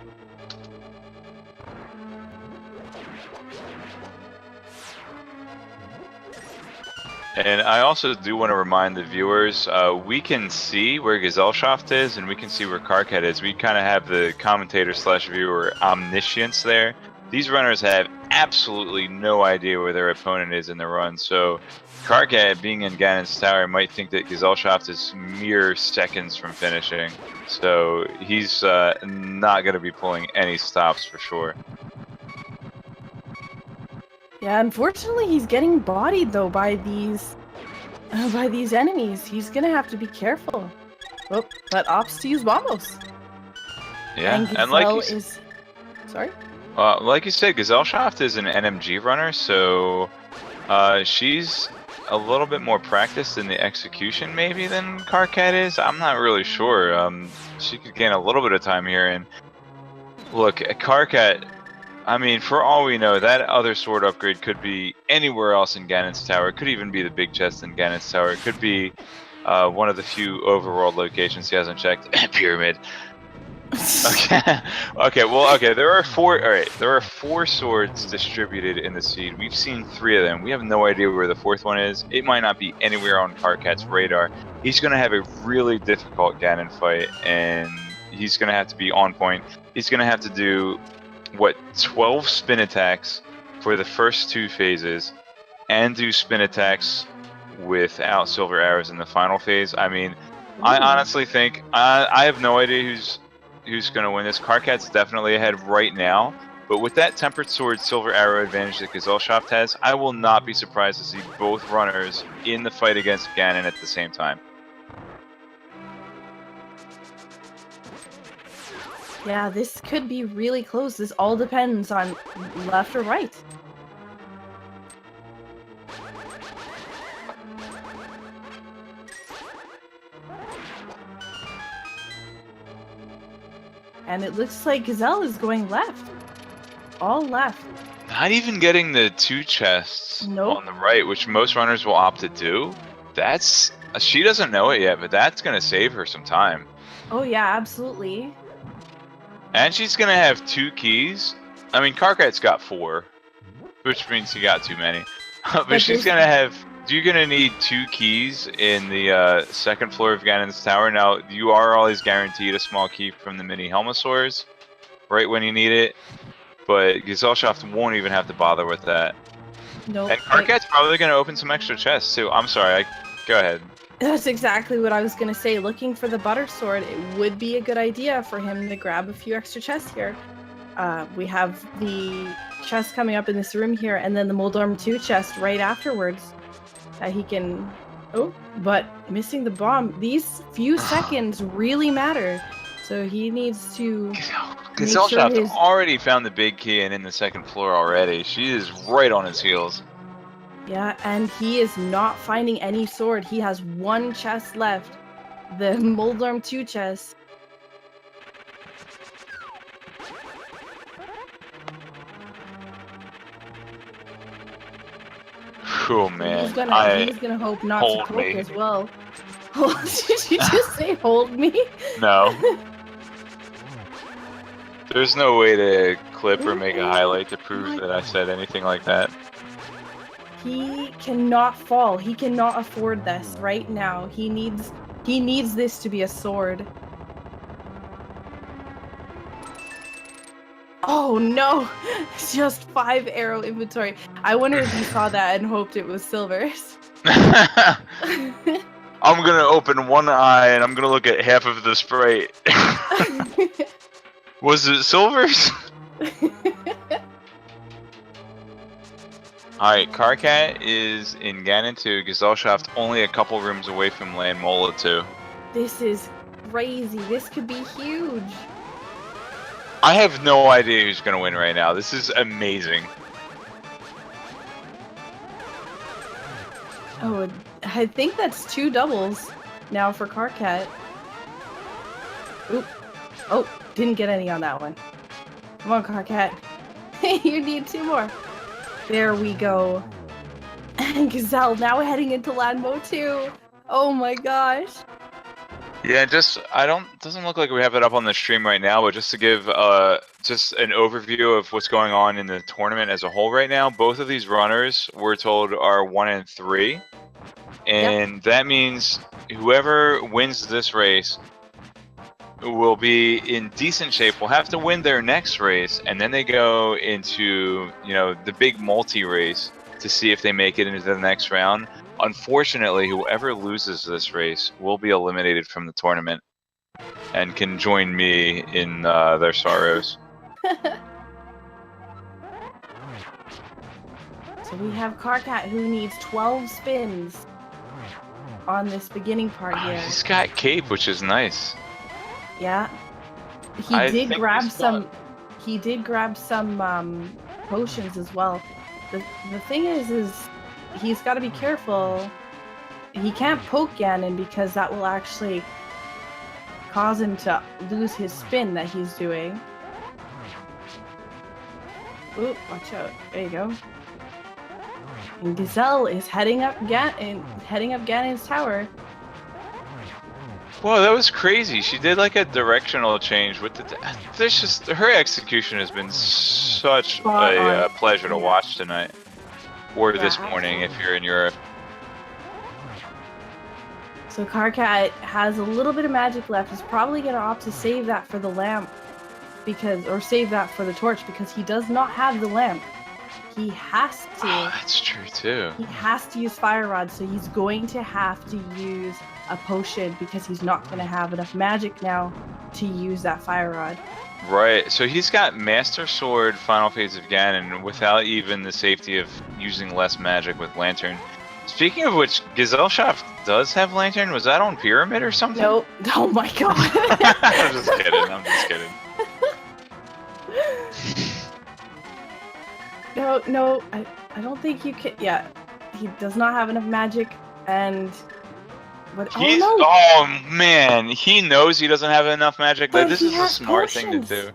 And I also do want to remind the viewers, we can see where Gesellschaft is and we can see where Karkat is. We kind of have the commentator slash viewer omniscience there. These runners have absolutely no idea where their opponent is in the run, so Karkat, being in Ganon's tower, might think that Gesellschaft is mere seconds from finishing. So he's not going to be pulling any stops for sure. Yeah, unfortunately, he's getting bodied though by these enemies. He's gonna have to be careful. Oh, but opts to use bombos. Yeah, And and like Gazelle you, is sorry. like you said, Gesellschaft is an NMG runner, so she's a little bit more practiced in the execution maybe than Karkat is. I'm not really sure. She could gain a little bit of time here, and look, Karkat, I mean, for all we know, that other sword upgrade could be anywhere else in Ganon's tower. It could even be the big chest in Ganon's tower. It could be one of the few overworld locations he hasn't checked. Pyramid. Okay. Okay. There are 4. All right. There are 4 swords distributed in the seed. We've seen 3 of them. We have no idea where the 4th one is. It might not be anywhere on Karkat's radar. He's gonna have a really difficult Ganon fight, and he's gonna have to be on point. He's gonna have to do 12 spin attacks for the first 2 phases, and do spin attacks without silver arrows in the final phase. I mean, I honestly think I have no idea who's going to win this. Karkat's definitely ahead right now, but with that tempered sword silver arrow advantage that Gesellschaft has, I will not be surprised to see both runners in the fight against Ganon at the same time. Yeah, this could be really close. This all depends on left or right. And it looks like Gazelle is going left. All left. Not even getting the 2 chests Nope. on the right, which most runners will opt to do. She doesn't know it yet, but that's going to save her some time. Oh yeah, absolutely. And she's gonna have 2 keys. I mean, Karkat's got 4, which means he got too many. But she's gonna have. You're gonna need 2 keys in the 2nd floor of Ganon's tower. Now, you are always guaranteed a small key from the mini Helmosaurs, right when you need it. But Gesellschaft won't even have to bother with that. Nope. And Karkat's probably going to open some extra chests too. I'm sorry, go ahead. That's exactly what I was gonna say. Looking for the butter sword, it would be a good idea for him to grab a few extra chests here. We have the chest coming up in this room here, and then the Moldorm 2 chest right afterwards that he can... Oh, but missing the bomb. These few seconds really matter. So he needs to... Gesellschaft already found the big key and in the second floor already. She is right on his heels. Yeah, and he is not finding any sword. He has one chest left. The Moldorm 2 chest. Oh man, he's gonna hope not to poke as well. Did you just say hold me? No. There's no way to clip or make a highlight to prove that I said anything like that. He cannot fall. He cannot afford this right now. He needs this to be a sword. Oh no! Just 5 arrow inventory. I wonder if he saw that and hoped it was silvers. I'm gonna open one eye and I'm gonna look at half of the sprite. Was it silvers? Alright, Karkat is in Ganon 2, Gesellschaft only a couple rooms away from Landmola 2. This is crazy. This could be huge. I have no idea who's gonna win right now. This is amazing. Oh, I think that's 2 doubles now for Karkat. Oop. Oh, didn't get any on that one. Come on, Karkat. You need 2 more. There we go. And Gazelle now heading into Landmo 2. Oh my gosh. Yeah, doesn't look like we have it up on the stream right now, but just to give just an overview of what's going on in the tournament as a whole right now, both of these runners, we're told, are 1 and 3. And that means whoever wins this race will be in decent shape. Will have to win their next race, and then they go into, you know, the big multi-race to see if they make it into the next round. Unfortunately, whoever loses this race will be eliminated from the tournament and can join me in their sorrows. So we have Karkat who needs 12 spins on this beginning part here. He's got cape, which is nice. Yeah. He did grab some potions as well. The thing is he's got to be careful. He can't poke Ganon because that will actually cause him to lose his spin that he's doing. Ooh, watch out. There you go. And Gazelle is heading up Ganon's tower. Whoa, that was crazy. She did like a directional change with the... There's just... Her execution has been such a pleasure to watch tonight. Or this morning if you're in Europe. So Karkat has a little bit of magic left. He's probably going to opt to save that for the lamp. Or save that for the torch because he does not have the lamp. He has to. Oh, that's true too. He has to use Fire Rod, so he's going to have to use a potion because he's not going to have enough magic now to use that Fire Rod. Right, so he's got Master Sword Final Phase of Ganon without even the safety of using less magic with Lantern. Speaking of which, Gesellschaft does have Lantern. Was that on Pyramid or something? Nope. Oh my god. I'm just kidding. No, I don't think you can. Yeah, he does not have enough magic, and oh man, he knows he doesn't have enough magic. But this is a smart thing to do.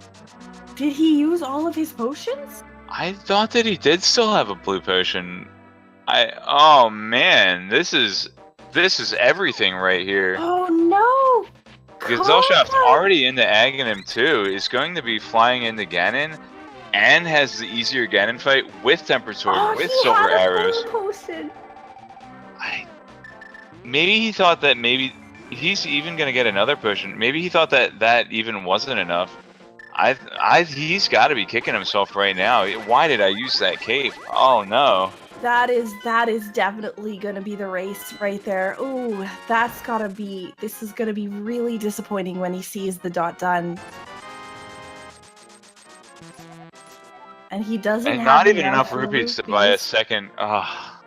Did he use all of his potions? I thought that he did still have a blue potion. Oh man, this is everything right here. Oh no! Gesellschaft already into Aghanim too is going to be flying into Ganon. And has the easier Ganon fight with Temper Sword, with Silver Arrows. Maybe he thought that maybe he's even going to get another potion. Maybe he thought that even wasn't enough. He's got to be kicking himself right now. Why did I use that cape? Oh no. That is definitely gonna be the race right there. Ooh, that's gotta be. This is gonna be really disappointing when he sees the dot done, and he doesn't And have not even enough rupees to buy a rupees. second. Ah.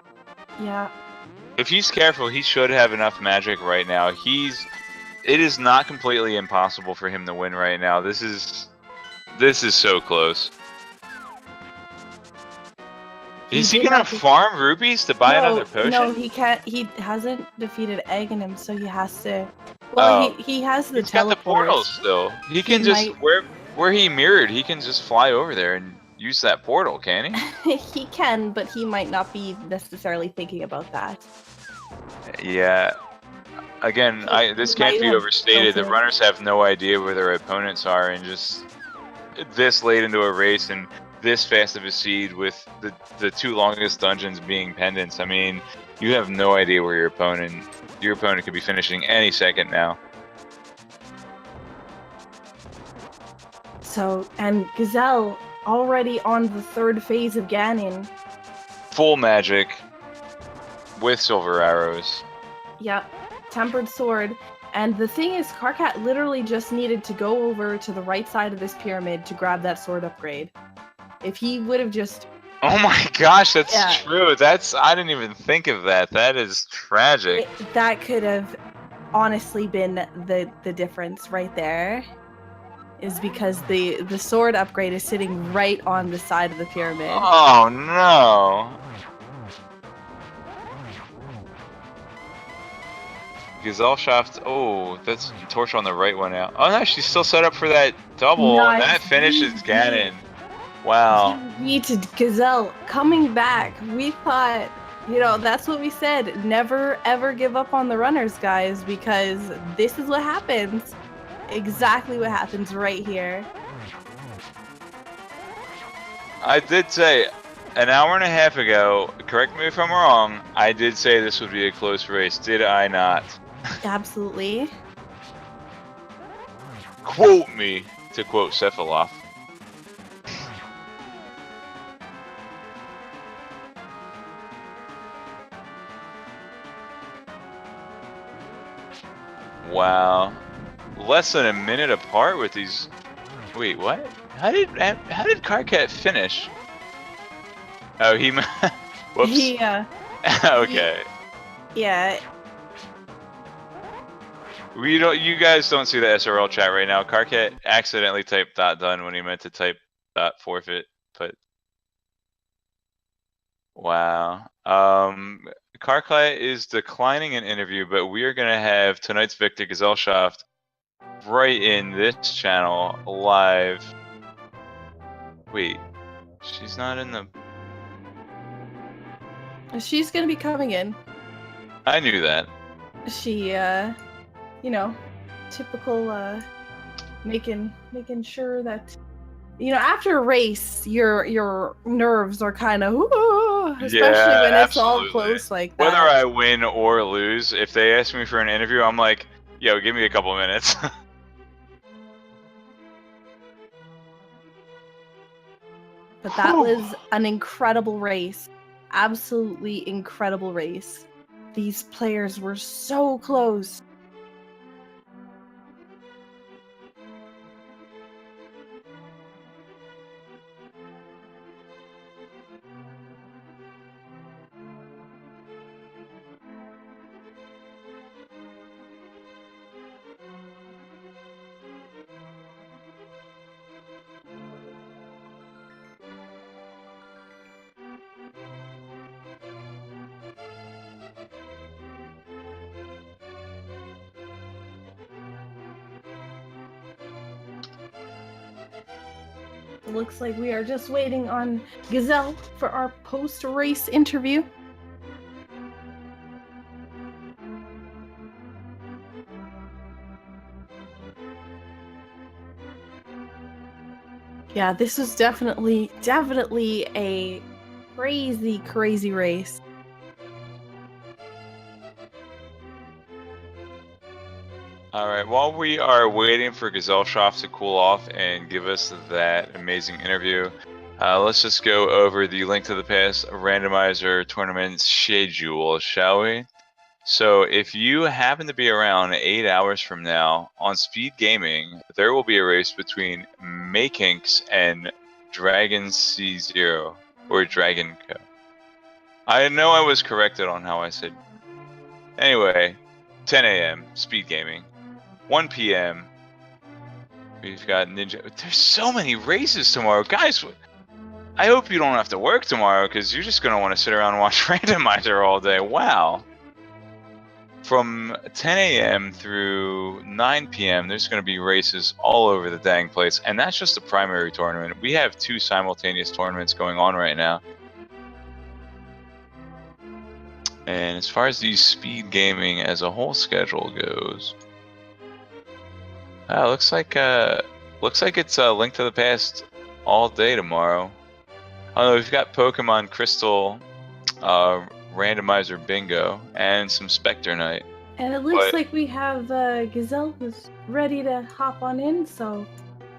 Yeah. If he's careful, he should have enough magic right now. It is not completely impossible for him to win right now. This is so close. Is he gonna farm rupees to buy another potion? No, he can't. He hasn't defeated Egg in him, so he has to. Well, he has the He's got the teleport. portal still. He can just where he mirrored. He can just fly over there and use that portal, can he? He can, but he might not be necessarily thinking about that. Yeah. Again, this can't be overstated. The runners have no idea where their opponents are, and just this late into a race and this fast of a seed with the 2 longest dungeons being pendants. I mean, you have no idea where your opponent could be finishing any second now. So, and Gazelle already on the 3rd phase of Ganon. Full magic with silver arrows. Yep, tempered sword. And the thing is, Karkat literally just needed to go over to the right side of this pyramid to grab that sword upgrade. If he would have just... Oh my gosh, that's true. I didn't even think of that. That is tragic. That could have honestly been the difference right there. Is because the sword upgrade is sitting right on the side of the pyramid. Oh no. Gesellschaft, oh, that's torch on the right one now. Oh no, she's still set up for that double. Nice. That finishes Ganon. Wow. Yeeted Gazelle coming back. We thought, that's what we said. Never ever give up on the runners, guys, because this is what happens. Exactly what happens right here. I did say an hour and a half ago, correct me if I'm wrong, I did say this would be a close race, did I not? Absolutely. Quote me, to quote Cephalov. Wow. Less than a minute apart with these... Wait, what? How did Karkat finish? Oh, he... Whoops. Okay. Yeah. You guys don't see the SRL chat right now. Karkat accidentally typed .done when he meant to type .forfeit, but... Wow. Karkat is declining an interview, but we are going to have tonight's victor, Gesellschaft, right in this channel, live. Wait, she's not in the... She's going to be coming in. I knew that. She, typical, making sure that... after a race, your nerves are kind of, especially when it's all close like that. Whether I win or lose, if they ask me for an interview, I'm like, yo, give me a couple minutes. But that was an incredible race. Absolutely incredible race. These players were so close. Looks like we are just waiting on Gazelle for our post-race interview. Yeah, this was definitely a crazy race. All right. While we are waiting for Gesellschaft to cool off and give us that amazing interview, let's just go over the Link to the Past Randomizer tournament schedule, shall we? So, if you happen to be around 8 hours from now on Speed Gaming, there will be a race between Makinks and Dragon C0 or Dragon Co. I know I was corrected on how I said. Anyway, 10 a.m. Speed Gaming. 1 p.m. We've got Ninja. There's so many races tomorrow, guys. I hope you don't have to work tomorrow because you're just gonna want to sit around and watch Randomizer all day. Wow. From 10 a.m. through 9 p.m., there's going to be races all over the dang place, and that's just the primary tournament. We have 2 simultaneous tournaments going on right now. And as far as the Speed Gaming as a whole schedule goes, looks like it's Link to the Past all day tomorrow. Oh, we've got Pokemon Crystal, Randomizer Bingo, and some Spectre Night. And it looks like we have Gazelle who's ready to hop on in, so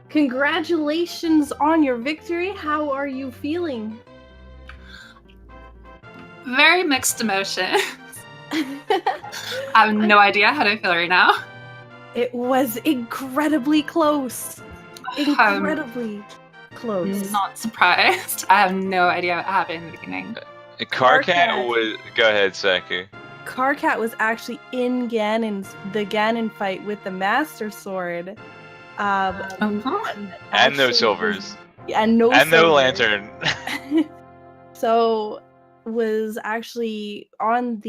congratulations on your victory. How are you feeling? Very mixed emotions. I have no idea how to feel right now. It was incredibly close. Incredibly close. Not surprised. I have no idea what happened in the beginning. Karkat was. Go ahead, Saki. Karkat was actually in the Ganon fight with the Master Sword. And no silvers. And no lantern. So was actually on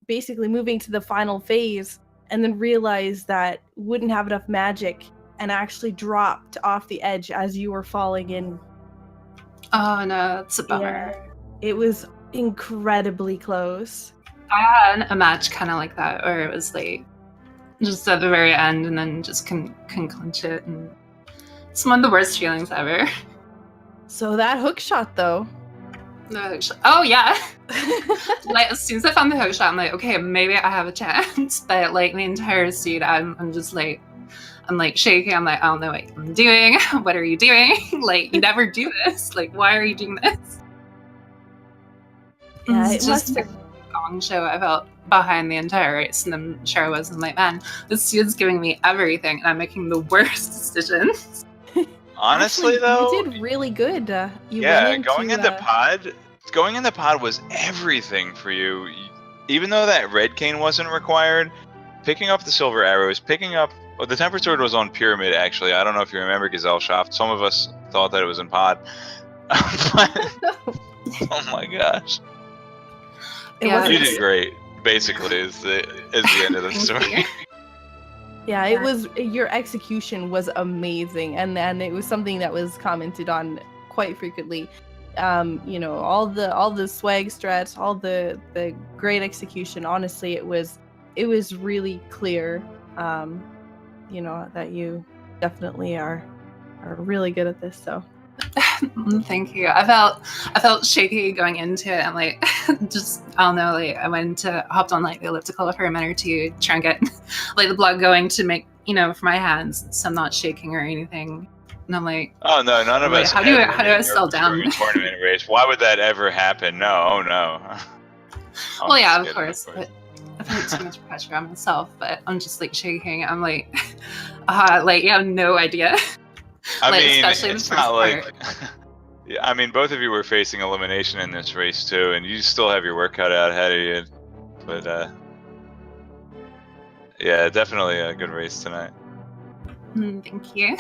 basically moving to the final phase, and then realized that wouldn't have enough magic and actually dropped off the edge as you were falling in. Oh no, it's a bummer. Yeah, it was incredibly close. I had a match kind of like that, where it was like just at the very end and then just couldn't clinch it, and it's one of the worst feelings ever. So that hook shot though. The hook shot. Oh yeah. Like as soon as I found the hook shot, I'm like, okay, maybe I have a chance. But like the entire seed, I'm just like, I'm like shaking. I'm like, I don't know what I'm doing. What are you doing? Like you never do this. Like why are you doing this? Yeah, it's just a gong show. I felt behind the entire race, and then sure I was. I'm like, man, this seed's giving me everything, and I'm making the worst decisions. Honestly, actually, though, you did really good. Going in the pod was everything for you. Even though that red cane wasn't required, picking up the silver arrows, the temper sword was on pyramid. Actually, I don't know if you remember Gesellschaft. Some of us thought that it was in pod. Oh my gosh! You did great. Basically, is the end of the story. Yeah, it was, your execution was amazing, and it was something that was commented on quite frequently. All the swag strats, all the great execution. Honestly, it was really clear, that you definitely are really good at this. So thank you. I felt shaky going into it. I'm like, just, I don't know, like I hopped on like the elliptical for a minute or two, try and get like the blood going to make, for my hands, so I'm not shaking or anything. And I'm like, oh no, none of us. How do I settle down? Tournament race. Why would that ever happen? No. Well, yeah, of course. But I put too much pressure on myself. But I'm just like shaking. I'm like, you have no idea. I mean, especially it's not like. Yeah, I mean, both of you were facing elimination in this race too, and you still have your work cut out ahead of you. But yeah, definitely a good race tonight. Thank you.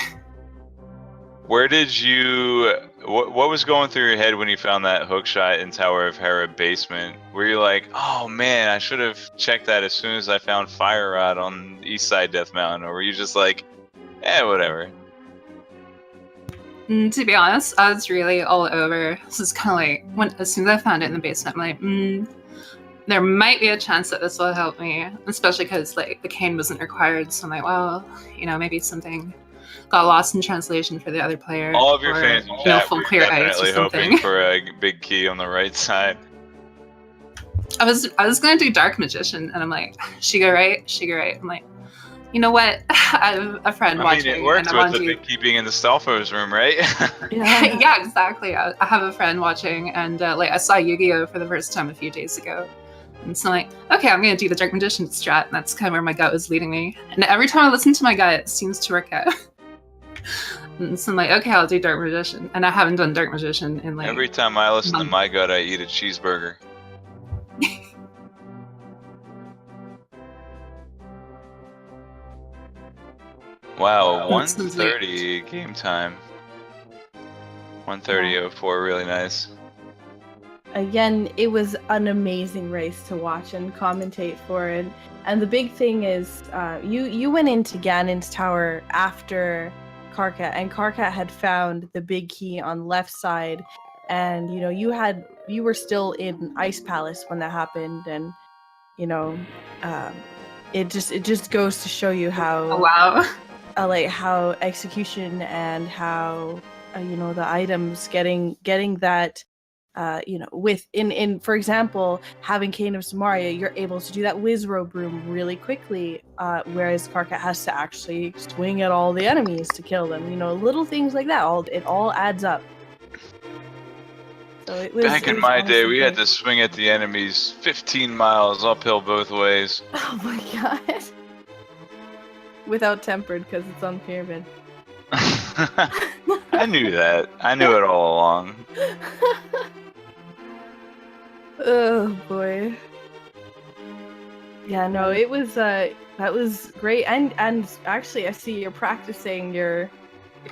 Where did you? What was going through your head when you found that hook shot in Tower of Hera basement? Were you like, oh man, I should have checked that as soon as I found Fire Rod on East Side Death Mountain, or were you just like, whatever? To be honest, I was really all over. This is kind of like as soon as I found it in the basement, I'm like, there might be a chance that this will help me, especially because like the cane wasn't required. So I'm like, well, maybe something got lost in translation for the other player. All of your fans in chat full were clear ice or definitely something. hoping for a big key on the right side. I was gonna do Dark Magician, and I'm like, she go right. I'm like, You know what? I have a friend I watching, mean, it worked and I with want the to. big keeping in the Stalfo's room, right? Yeah. Yeah, exactly. I have a friend watching, and like I saw Yu-Gi-Oh for the first time a few days ago, and so I'm like, okay, I'm gonna do the Dark Magician strat, and that's kind of where my gut was leading me. And every time I listen to my gut, it seems to work out. And so I'm like, okay, I'll do Dark Magician, and I haven't done Dark Magician in like. Every time I listen to months. my gut, I eat a cheeseburger. Wow, That sounds like- 1:30 game time. 1:30:04, really nice. Again, it was an amazing race to watch and commentate for, and the big thing is, you went into Ganon's tower after Karkat, and Karkat had found the big key on left side, and you know you were still in Ice Palace when that happened, and you know, it just goes to show you how Oh, wow. like how execution and how you know the items getting that you know with in for example having Cane of Samaria, you're able to do that Wizrobe room really quickly, whereas Karkat has to actually swing at all the enemies to kill them. You know, little things like that, it all adds up. So it was Back in my day, we had to swing at the enemies 15 miles uphill both ways. Oh my god. Without tempered, because it's on pyramid. I knew that. I knew it all along. Oh boy. Yeah, no, it was that was great, and actually I see you're practicing your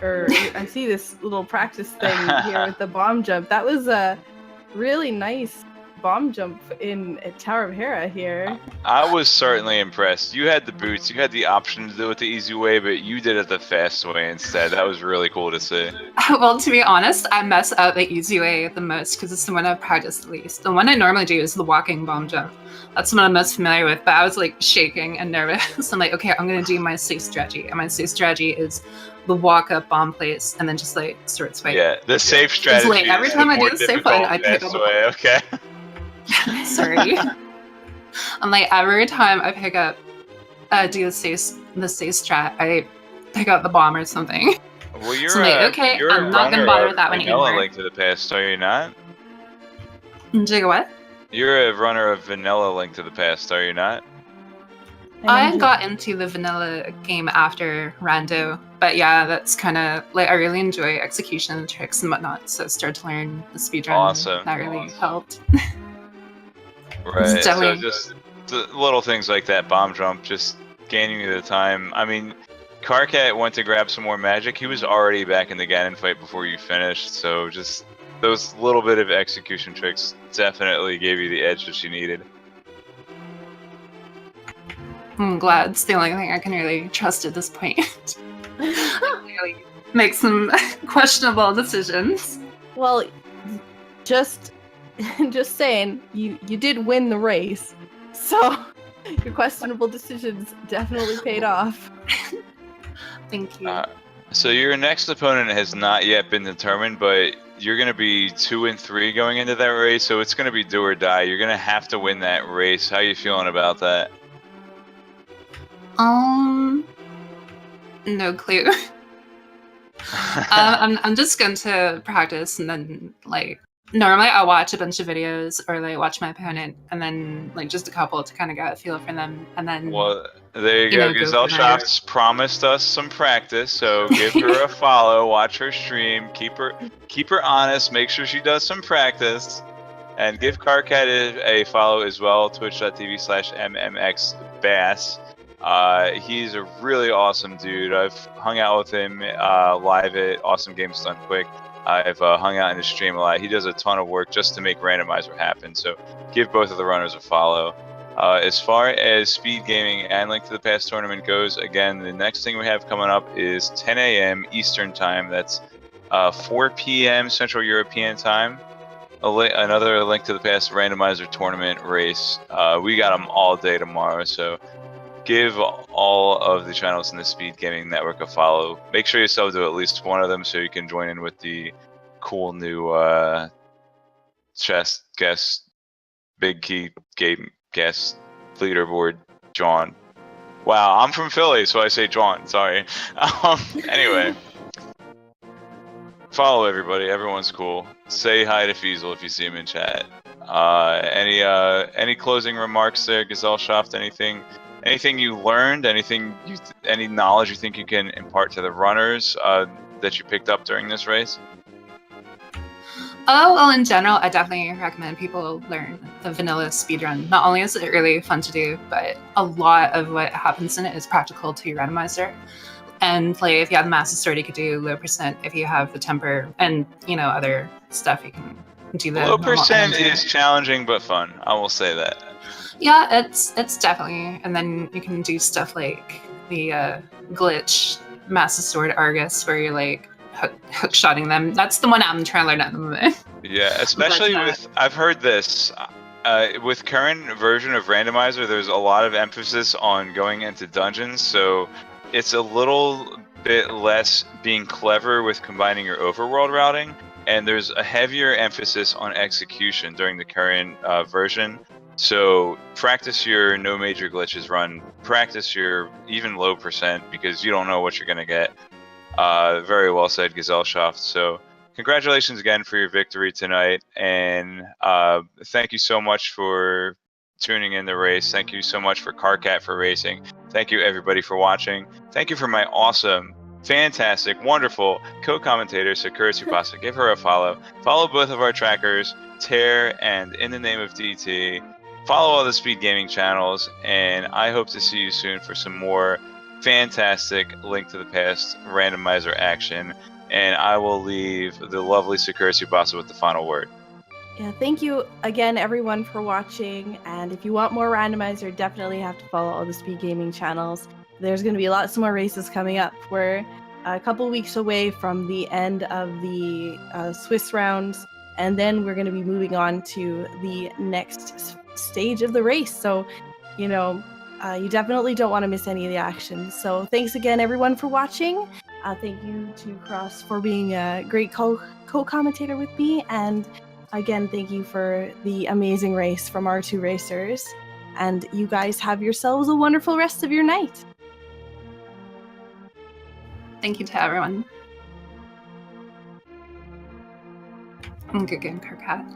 I see this little practice thing here with the bomb jump. That was a really nice bomb jump in Tower of Hera here. I was certainly impressed. You had the boots, you had the option to do it the easy way, but you did it the fast way instead. That was really cool to see. Well, to be honest, I mess up the easy way the most because it's the one I've practiced the least. The one I normally do is the walking bomb jump. That's the one I'm most familiar with, but I was like shaking and nervous. I'm like, okay, I'm gonna do my safe strategy. And my safe strategy is the walk up bomb place and then just like start swiping. Yeah, the safe strategy like, every is time the I do more the safe difficult one, I pick fast up way, okay? Sorry. I'm like, every time I pick up do the safe strat, I pick up the bomb or something. Well, you're So I'm like, okay, you're I'm a not gonna runner bother of with that one Vanilla anymore. Link to the Past, are you not? Jigga what? You're a runner of Vanilla Link to the Past, are you not? I got into the vanilla game after Rando, but yeah, that's kind of like I really enjoy execution tricks and whatnot, so I started to learn the speedrun. Awesome. That really helped. Right, so definitely- just the little things like that bomb jump, just gaining you the time. I mean, Karkat went to grab some more magic. He was already back in the Ganon fight before you finished, so just those little bit of execution tricks definitely gave you the edge that you needed. I'm glad it's the only thing I can really trust at this point. Really make some questionable decisions. Well, just saying, you did win the race, so your questionable decisions definitely paid off. Thank you. So your next opponent has not yet been determined, but you're going to be 2-3 going into that race, so it's going to be do or die. You're going to have to win that race. How are you feeling about that? No clue. I'm just going to practice and then like normally I watch a bunch of videos or like watch my opponent and then like just a couple to kind of get a feel for them and then Well, there you go. go from Gesellschaft's promised us some practice, so give her a follow, watch her stream, keep her honest, make sure she does some practice, and give Karkat a follow as well, twitch.tv/mmxbass. He's a really awesome dude. I've hung out with him live at Awesome Games Done Quick. I've hung out in his stream a lot. He does a ton of work just to make Randomizer happen, so give both of the runners a follow. As far as speed gaming and Link to the Past tournament goes, again, the next thing we have coming up is 10 a.m. Eastern Time. That's 4 p.m. Central European Time. Another Link to the Past Randomizer tournament race. We got them all day tomorrow, so give all of the channels in the Speed Gaming Network a follow. Make sure you sub to at least one of them so you can join in with the cool new chess guest, big key game guest leaderboard, John. Wow, I'm from Philly, so I say John. Sorry. Anyway, follow everybody. Everyone's cool. Say hi to Feasel if you see him in chat. Any closing remarks there, Gesellschaft? Anything you learned? Any knowledge you think you can impart to the runners that you picked up during this race? Oh, well, in general, I definitely recommend people learn the vanilla speedrun. Not only is it really fun to do, but a lot of what happens in it is practical to your randomizer. And like, if you have the master sword, you could do low percent. If you have the temper and, you know, other stuff, you can do the Low normal percent energy. is challenging but fun. I will say that. Yeah, it's definitely. And then you can do stuff like the glitch master sword Argus, where you're like hook shotting them. That's the one I'm trying to learn at the moment. Yeah, especially with, I've heard this, with current version of Randomizer, there's a lot of emphasis on going into dungeons, so it's a little bit less being clever with combining your overworld routing, and there's a heavier emphasis on execution during the current version. So practice your no major glitches run, practice your even low percent, because you don't know what you're going to get. Very well said, Gesellschaft. So congratulations again for your victory tonight, and thank you so much for tuning in the race. Thank you so much for Karkat for racing. Thank you everybody for watching. Thank you for my awesome, fantastic, wonderful co-commentator Sakura Tsubasa. Give her a follow. Follow both of our trackers, Tear and In the Name of DT. Follow all the Speed Gaming channels, and I hope to see you soon for some more fantastic Link to the Past randomizer action. And I will leave the lovely Sakura Tsubasa with the final word. Yeah, thank you again, everyone, for watching. And if you want more randomizer, definitely have to follow all the Speed Gaming channels. There's going to be lots more races coming up. We're a couple weeks away from the end of the Swiss rounds, and then we're going to be moving on to the next stage of the race. So, you know, you definitely don't want to miss any of the action. So thanks again, everyone, for watching. Thank you to Cross for being a great co-commentator with me, and again, thank you for the amazing race from our two racers. And you guys have yourselves a wonderful rest of your night. Thank you to everyone. And good game, Karkat.